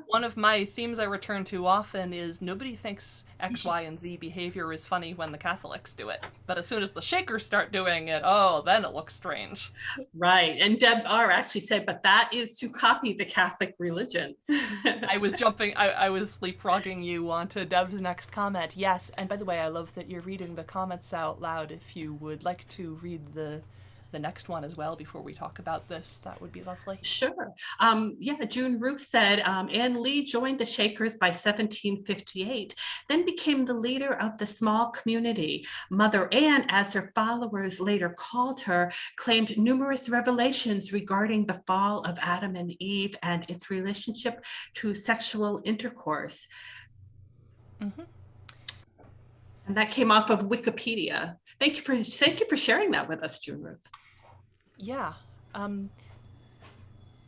S4: One of my themes I return to often is nobody thinks X, Y, and Z behavior is funny when the Catholics do it. But as soon as the Shakers start doing it, oh, then it looks strange.
S2: Right. And Deb R actually said, but that is to copy the Catholic religion.
S4: I was leapfrogging you onto Deb's next comment. Yes, and by the way, I love that you're reading the comments out loud. If you would like to read the next one as well before we talk about this, that would be lovely.
S2: Sure. June Ruth said, Anne Lee joined the Shakers by 1758, then became the leader of the small community. Mother Anne, as her followers later called her, claimed numerous revelations regarding the fall of Adam and Eve and its relationship to sexual intercourse. Mm-hmm. And that came off of Wikipedia. Thank you for sharing that with us, June Ruth.
S4: Yeah.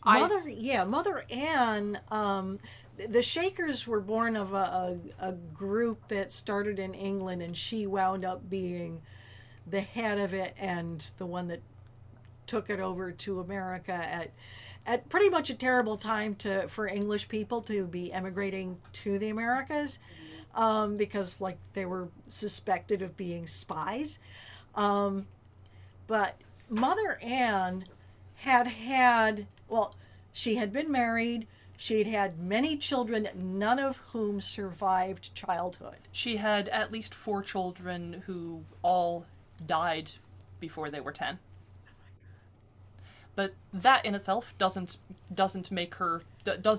S5: Mother Anne, the Shakers were born of a group that started in England, and she wound up being the head of it and the one that took it over to America at pretty much a terrible time for English people to be emigrating to the Americas, because they were suspected of being spies. But Mother Anne she had been married, she had had many children, none of whom survived childhood.
S4: She had at least 4 children who all died before they were 10. But that in itself does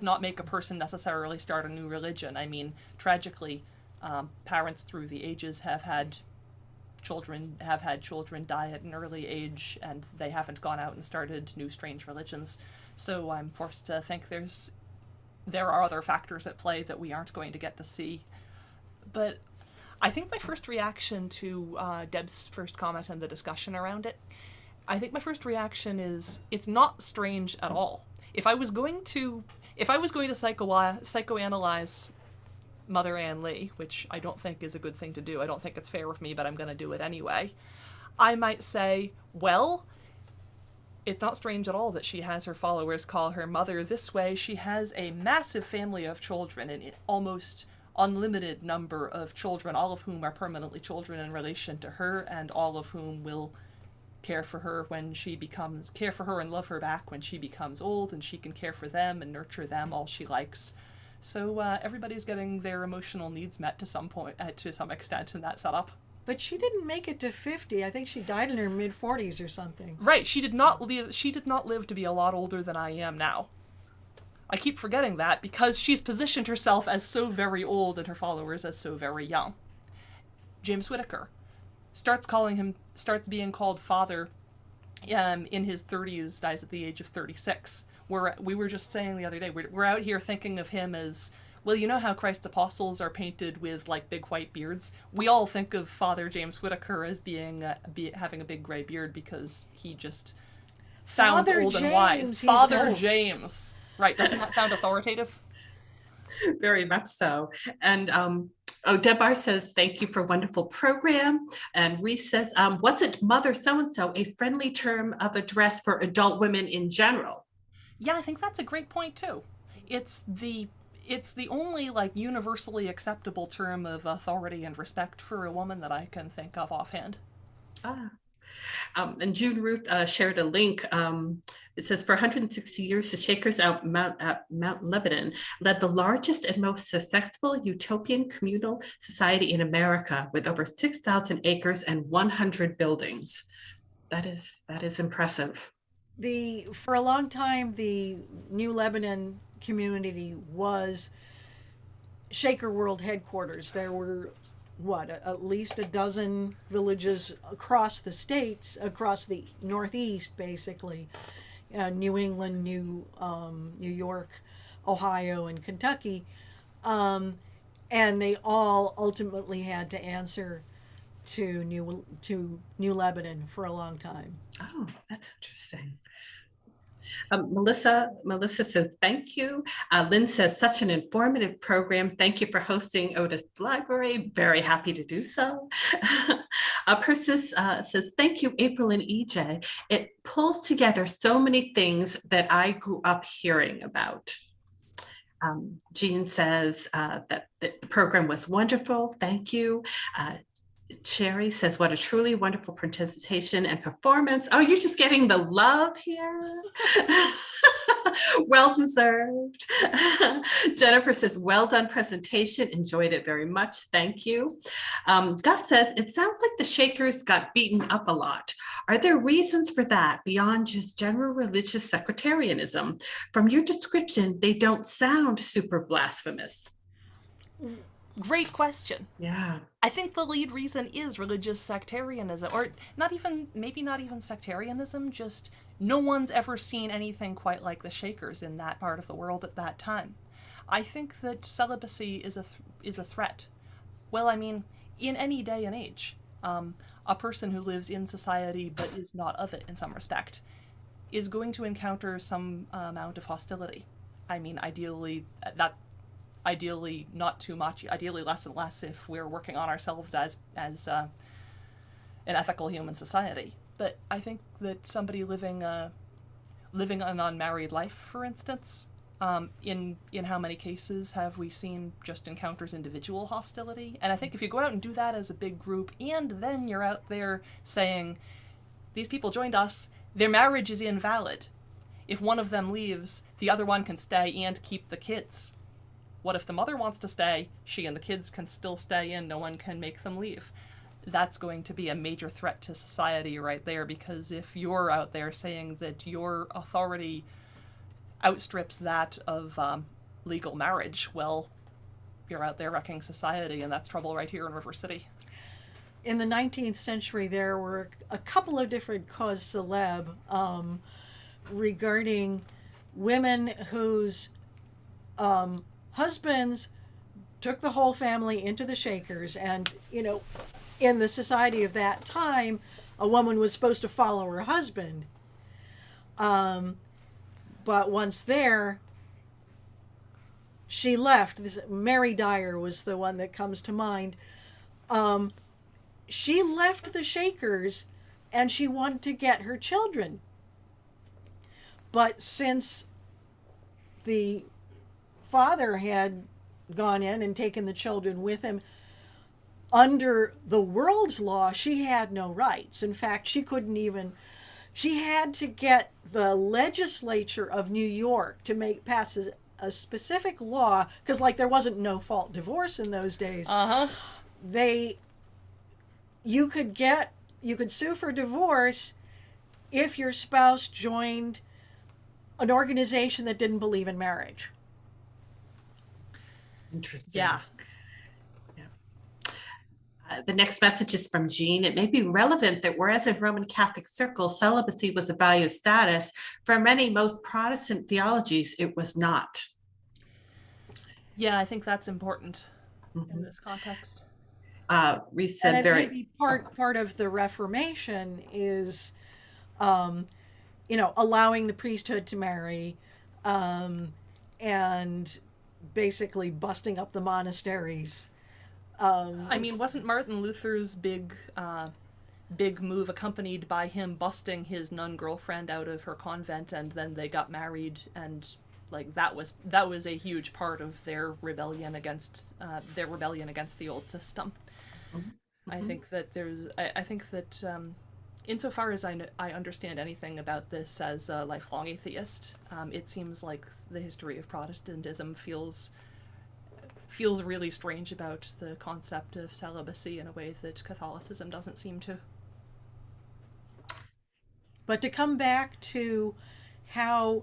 S4: not make a person necessarily start a new religion. I mean, tragically, parents through the ages have had children die at an early age, and they haven't gone out and started new strange religions. So I'm forced to think there are other factors at play that we aren't going to get to see. But I think my first reaction to Deb's first comment and the discussion around it, I think my first reaction is it's not strange at all. If I was going to psychoanalyze Mother Anne Lee, which I don't think is a good thing to do, I don't think it's fair of me, but I'm going to do it anyway, I might say, well, it's not strange at all that she has her followers call her mother. This way, she has a massive family of children, an almost unlimited number of children, all of whom are permanently children in relation to her, and all of whom will care for her and love her back when she becomes old, and she can care for them and nurture them all she likes. So everybody's getting their emotional needs met to some extent in that setup.
S5: But she didn't make it to 50. I think she died in her mid-40s or something.
S4: Right, she did not live to be a lot older than I am now. I keep forgetting that because she's positioned herself as so very old and her followers as so very young. James Whittaker starts being called father in his 30s, dies at the age of 36. We were just saying the other day, we're out here thinking of him as, well, you know how Christ's apostles are painted with big white beards? We all think of Father James Whittaker as having a big gray beard because he just sounds old and wise. Father James. Right, doesn't that sound authoritative?
S2: Very much so. And Oh, Debar says, thank you for a wonderful program. And Reese says, wasn't mother so-and-so a friendly term of address for adult women in general?
S4: Yeah, I think that's a great point too. It's the it's the only like universally acceptable term of authority and respect for a woman that I can think of offhand.
S2: Ah. And June Ruth shared a link. It says, for 160 years, the Shakers out Mount Lebanon led the largest and most successful utopian communal society in America with over 6,000 acres and 100 buildings. That is impressive.
S5: For a long time, the New Lebanon community was Shaker World headquarters. There were at least a dozen villages across the states, across the Northeast, basically, New England, New York, Ohio, and Kentucky, and they all ultimately had to answer to New Lebanon for a long time.
S2: Oh, that's interesting. Melissa says, thank you. Lynn says, such an informative program. Thank you for hosting Otis Library. Very happy to do so. Persis says, thank you, April and EJ. It pulls together so many things that I grew up hearing about. Jean says that the program was wonderful. Thank you. Cherry says, what a truly wonderful presentation and performance. Oh, you're just getting the love here. Well deserved. Jennifer says, well done presentation. Enjoyed it very much. Thank you. Gus says, it sounds like the Shakers got beaten up a lot. Are there reasons for that beyond just general religious sectarianism? From your description, they don't sound super blasphemous.
S4: Great question.
S2: Yeah.
S4: I think the lead reason is religious sectarianism, or maybe not even sectarianism, just no one's ever seen anything quite like the Shakers in that part of the world at that time. I think that celibacy is a threat. Well, I mean, in any day and age, a person who lives in society but is not of it in some respect is going to encounter some amount of hostility. I mean, ideally not too much, ideally less and less if we're working on ourselves as an ethical human society. But I think that somebody living an unmarried life, for instance, in how many cases have we seen just encounters individual hostility? And I think if you go out and do that as a big group, and then you're out there saying, these people joined us, their marriage is invalid. If one of them leaves, the other one can stay and keep the kids. What if the mother wants to stay? She and the kids can still stay in. No one can make them leave. That's going to be a major threat to society right there, because if you're out there saying that your authority outstrips that of legal marriage, well, you're out there wrecking society, and that's trouble right here in River City.
S5: In the 19th century, there were a couple of different causes célèbres regarding women whose husbands took the whole family into the Shakers, and in the society of that time, a woman was supposed to follow her husband, but once there, she left. Mary Dyer was the one that comes to mind. She left the Shakers and she wanted to get her children, but since the father had gone in and taken the children with him, under the world's law, she had no rights. In fact, she had to get the legislature of New York to pass a specific law, because there wasn't no fault divorce in those days. You could sue for divorce if your spouse joined an organization that didn't believe in marriage.
S2: Interesting.
S4: Yeah.
S2: The next message is from Jean. It may be relevant that whereas in Roman Catholic circles, celibacy was a value of status, for many, most Protestant theologies, it was not.
S4: Yeah, I think that's important in this context.
S2: We said
S5: and it may be part of the Reformation is, allowing the priesthood to marry, and basically busting up the monasteries.
S4: I mean, wasn't Martin Luther's big move accompanied by him busting his nun girlfriend out of her convent, and then they got married, and like that was a huge part of their rebellion against the old system. I think that I think that insofar as I understand anything about this as a lifelong atheist, it seems like the history of Protestantism feels really strange about the concept of celibacy in a way that Catholicism doesn't seem to.
S5: But to come back to how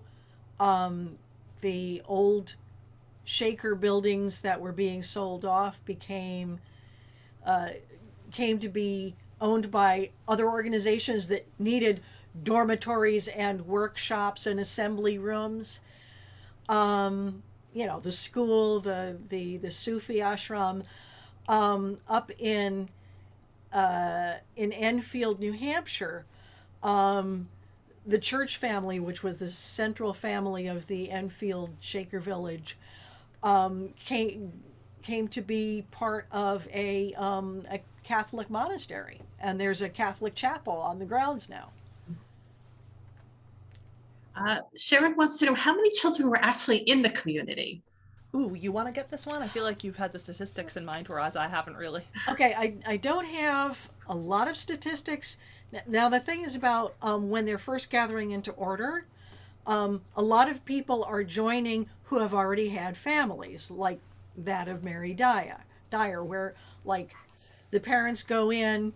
S5: the old Shaker buildings that were being sold off came to be owned by other organizations that needed dormitories and workshops and assembly rooms. The school, the Sufi ashram, up in Enfield, New Hampshire. The church family, which was the central family of the Enfield Shaker Village, came to be part of a Catholic monastery, and there's a Catholic chapel on the grounds now.
S2: Sharon wants to know how many children were actually in the community.
S4: Ooh, you want to get this one? I feel like you've had the statistics in mind, whereas I haven't really.
S5: Okay, I don't have a lot of statistics. Now, the thing is about when they're first gathering into order, a lot of people are joining who have already had families, like that of Mary Dyer, where like the parents go in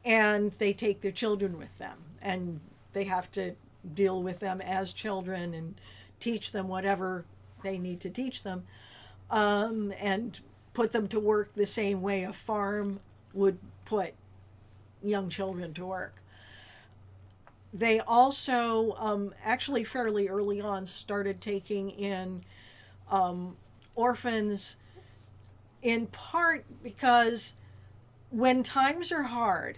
S5: and they take their children with them, and they have to deal with them as children and teach them whatever they need to teach them, and put them to work the same way a farm would put young children to work. They also actually fairly early on started taking in orphans, in part because when times are hard,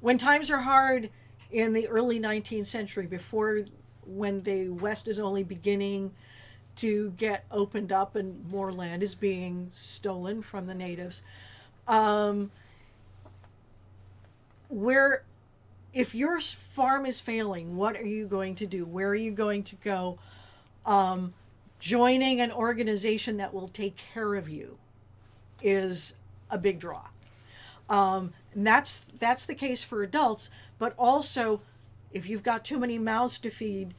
S5: when times are hard in the early 19th century, when the West is only beginning to get opened up and more land is being stolen from the natives, where if your farm is failing, what are you going to do? Where are you going to go? Joining an organization that will take care of you is a big draw. And that's the case for adults, but also if you've got too many mouths to feed,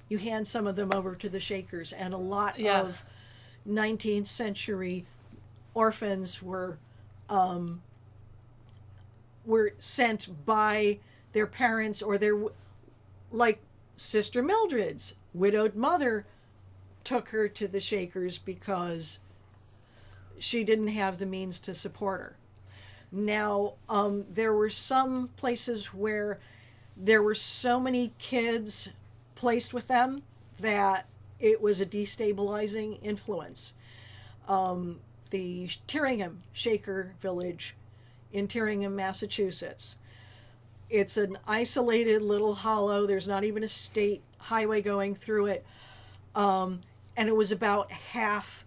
S5: you hand some of them over to the Shakers. And a lot of 19th century orphans were sent by their parents, or like Sister Mildred's widowed mother took her to the Shakers because she didn't have the means to support her. Now, there were some places where there were so many kids placed with them that it was a destabilizing influence. The Tyringham Shaker Village in Tyringham, Massachusetts. It's an isolated little hollow. There's not even a state highway going through it. And it was about half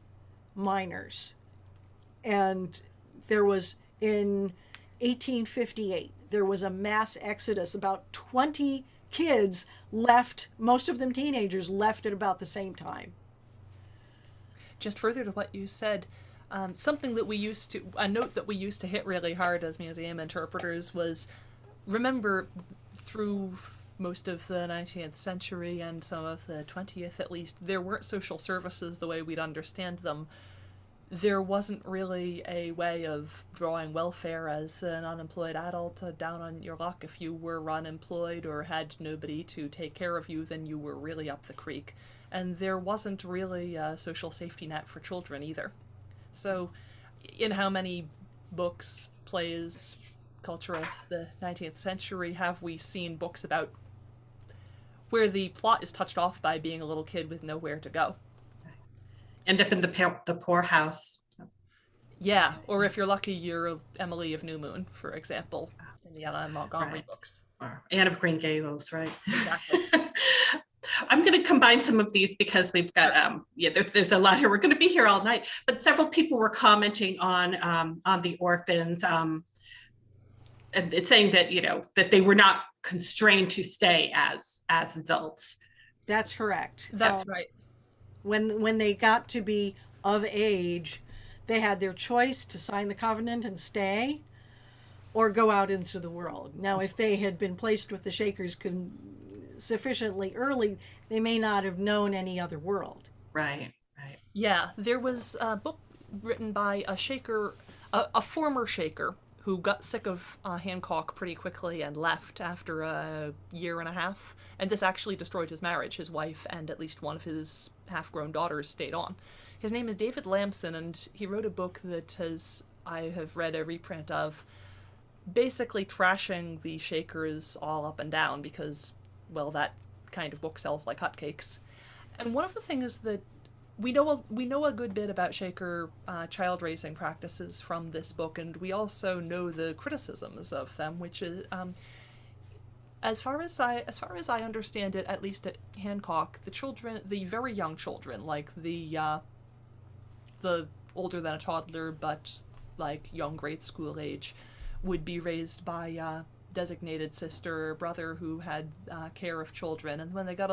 S5: minors. And there was, in 1858, there was a mass exodus. About 20 kids left, most of them teenagers, left at about the same time.
S4: Just further to what you said, a note that we used to hit really hard as museum interpreters was, remember, through most of the 19th century and some of the 20th at least, there weren't social services the way we'd understand them. There wasn't really a way of drawing welfare as an unemployed adult down on your luck. If you were unemployed or had nobody to take care of you, then you were really up the creek. And there wasn't really a social safety net for children either. So in how many books, plays, culture of the 19th century have we seen books about where the plot is touched off by being a little kid with nowhere to go?
S2: End up in the poorhouse.
S4: Yeah, or if you're lucky, you're Emily of New Moon, for example, in the Ella Montgomery
S2: Right.
S4: books.
S2: Or Anne of Green Gables, right?
S4: Exactly.
S2: I'm going to combine some of these because we've got there's a lot here. We're going to be here all night, but several people were commenting on the orphans, and it's saying that that they were not constrained to stay as adults.
S5: That's correct.
S4: That's right.
S5: When they got to be of age, they had their choice to sign the covenant and stay, or go out into the world. Now, if they had been placed with the Shakers sufficiently early, they may not have known any other world.
S2: Right.
S4: Yeah, there was a book written by a Shaker, a former Shaker, who got sick of Hancock pretty quickly and left after a year and a half. And this actually destroyed his marriage. His wife and at least one of his half-grown daughters stayed on. His name is David Lamson, and he wrote a book that I have read a reprint of, basically trashing the Shakers all up and down because, well, that kind of book sells like hotcakes. And one of the things is that we know a good bit about Shaker child raising practices from this book, and we also know the criticisms of them, which is, as far as I understand it, at least at Hancock, the very young children, like the older than a toddler but like young grade school age, would be raised by a designated sister or brother who had care of children, and when they got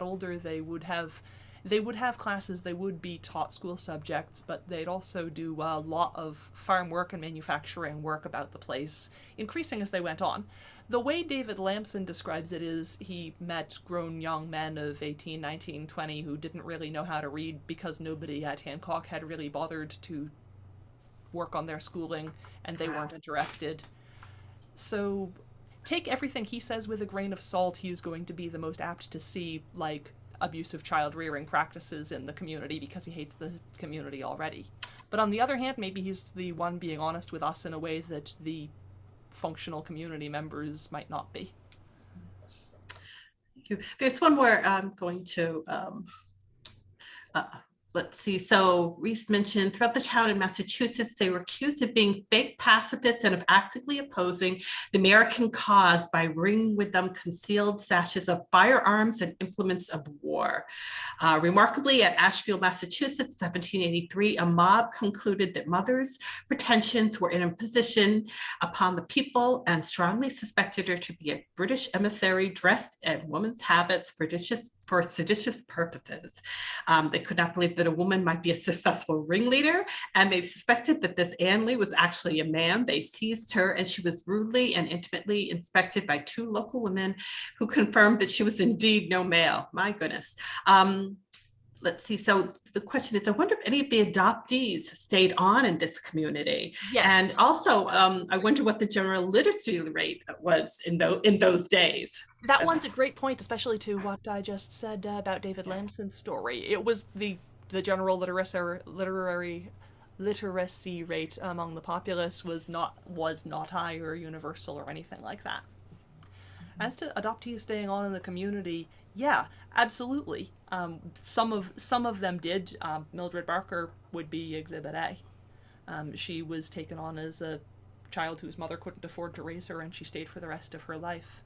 S4: older, they would have classes. They would be taught school subjects, but they'd also do a lot of farm work and manufacturing work about the place, increasing as they went on. The way David Lamson describes it is he met grown young men of 18, 19, 20 who didn't really know how to read because nobody at Hancock had really bothered to work on their schooling, and they weren't interested. So take everything he says with a grain of salt. He's going to be the most apt to see, like, abusive child rearing practices in the community because he hates the community already. But on the other hand, maybe he's the one being honest with us in a way that the functional community members might not be.
S2: Thank you. There's one more I'm going to let's see. So Reese mentioned throughout the town in Massachusetts, they were accused of being fake pacifists and of actively opposing the American cause by bringing with them concealed sashes of firearms and implements of war. Remarkably, at Ashfield, Massachusetts, 1783, a mob concluded that Mother's pretensions were an imposition upon the people and strongly suspected her to be a British emissary dressed in woman's habits for seditious purposes. They could not believe that a woman might be a successful ringleader, and they suspected that this Anne Lee was actually a man. They seized her, and she was rudely and intimately inspected by two local women who confirmed that she was indeed no male. My goodness. Let's see. So the question is, I wonder if any of the adoptees stayed on in this community.
S4: Yes.
S2: And also, I wonder what the general literacy rate was in those days.
S4: That one's a great point, especially to what I just said about David Lamson's story. It was the general literary literacy rate among the populace was not high or universal or anything like that. As to adoptees staying on in the community, yeah, absolutely. Some of them did. Mildred Barker would be Exhibit A. She was taken on as a child whose mother couldn't afford to raise her, and she stayed for the rest of her life.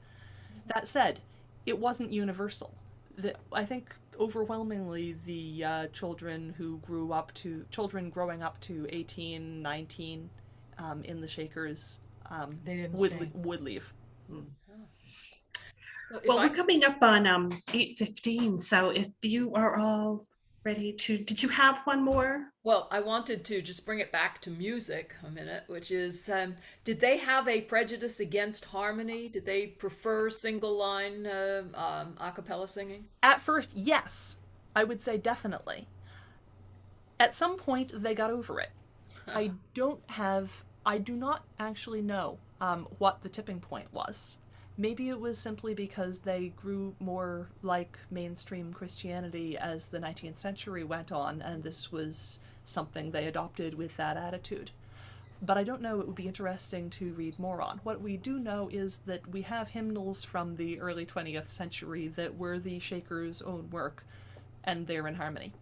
S4: That said, it wasn't universal. I think overwhelmingly the children growing up to 18, 19 in the Shakers would leave.
S2: Mm. Well, we're coming up on 8:15, so if you are all ready to, did you have one more?
S1: Well, I wanted to just bring it back to music a minute, which is, did they have a prejudice against harmony? Did they prefer single line a cappella singing?
S4: At first, yes. I would say definitely. At some point, they got over it. I do not actually know what the tipping point was. Maybe it was simply because they grew more like mainstream Christianity as the 19th century went on, and this was something they adopted with that attitude. But I don't know. It would be interesting to read more on. What we do know is that we have hymnals from the early 20th century that were the Shakers' own work, and they're in harmony.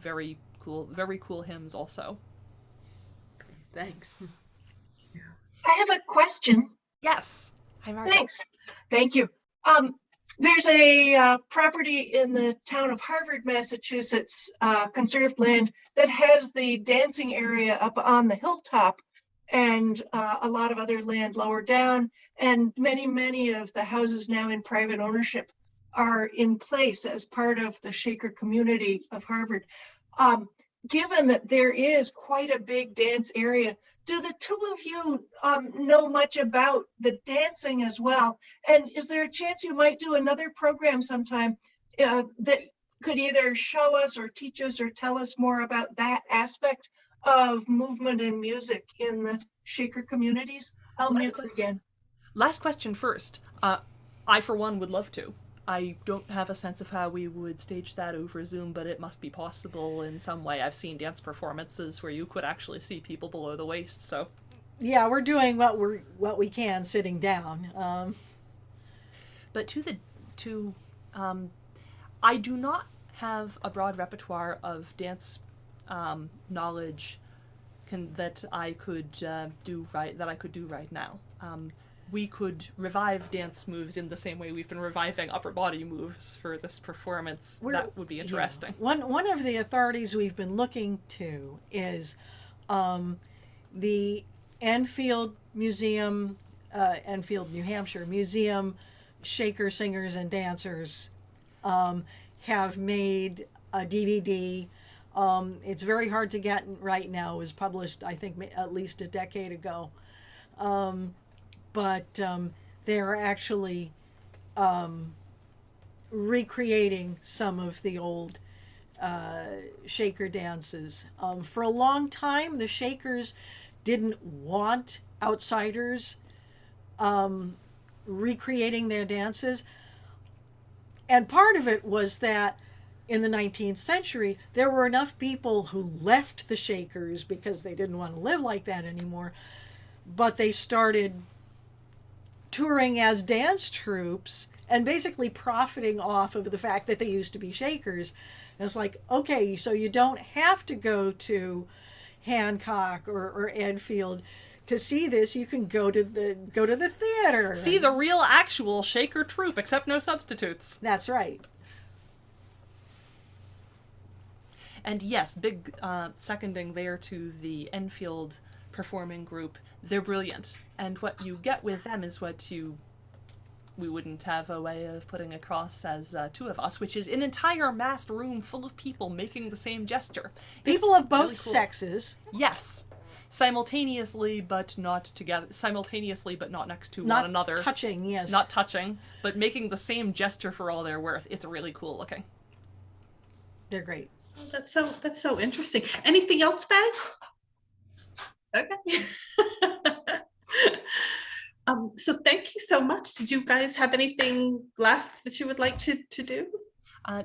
S4: Very cool hymns also.
S1: Thanks.
S3: I have a question.
S4: Yes. Hi, Margaret.
S3: Thanks. Thank you. There's a property in the town of Harvard, Massachusetts, conserved land that has the dancing area up on the hilltop and a lot of other land lower down. And many of the houses now in private ownership are in place as part of the Shaker community of Harvard. Given that there is quite a big dance area, do the two of you know much about the dancing as well? And is there a chance you might do another program sometime that could either show us or teach us or tell us more about that aspect of movement and music in the Shaker communities? I'll mute again.
S4: Last question first. I, for one, would love to. I don't have a sense of how we would stage that over Zoom, but it must be possible in some way. I've seen dance performances where you could actually see people below the waist, so.
S5: Yeah, we're doing what we can sitting down.
S4: But I do not have a broad repertoire of dance knowledge that I could do right now. We could revive dance moves in the same way we've been reviving upper body moves for this performance. That would be interesting.
S5: Yeah. One of the authorities we've been looking to is the Enfield Museum, Enfield, New Hampshire Museum Shaker Singers and Dancers have made a DVD. It's very hard to get right now. It was published, I think, at least a decade ago. But they're actually recreating some of the old Shaker dances. For a long time, the Shakers didn't want outsiders recreating their dances. And part of it was that in the 19th century, there were enough people who left the Shakers because they didn't want to live like that anymore, but they started touring as dance troupes and basically profiting off of the fact that they used to be Shakers. And it's like, okay, so you don't have to go to Hancock or Enfield to see this. You can go to the theater.
S4: See the real actual Shaker troupe, except no substitutes.
S5: That's right.
S4: And yes, big seconding there to the Enfield performing group. They're brilliant. And what you get with them is what we wouldn't have a way of putting across as two of us, which is an entire massed room full of people making the same gesture.
S5: People of both sexes.
S4: Yes. Simultaneously, but not together. Simultaneously, but not next to
S5: Not
S4: one another.
S5: touching, yes.
S4: Not touching, but making the same gesture for all they're worth. It's really cool looking.
S5: They're great.
S2: Oh, that's so interesting. Anything else, Faye? Okay. So thank you so much. Did you guys have anything last that you would like to do?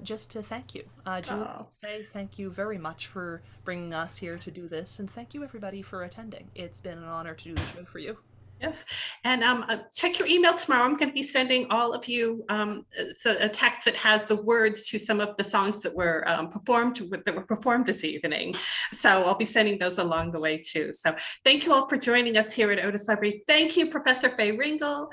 S4: Just to thank you. Say thank you very much for bringing us here to do this, and thank you everybody for attending. It's been an honor to do the show for you.
S2: Yes, and check your email tomorrow. I'm going to be sending all of you a text that has the words to some of the songs that were performed this evening. So I'll be sending those along the way too. So thank you all for joining us here at Otis Library. Thank you, Professor Faye Ringel.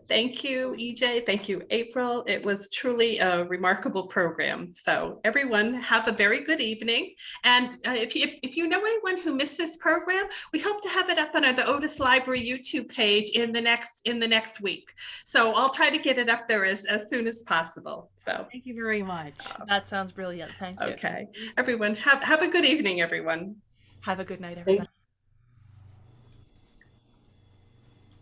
S2: Thank you, EJ. Thank you, April. It was truly a remarkable program. So everyone, have a very good evening. And if you know anyone who missed this program, we hope to have it up on the Otis Library YouTube page in the next week. So I'll try to get it up there as soon as possible. So
S5: thank you very much.
S4: That sounds brilliant. Thank you.
S2: Okay, everyone, have a good evening, everyone.
S4: Have a good night, everybody.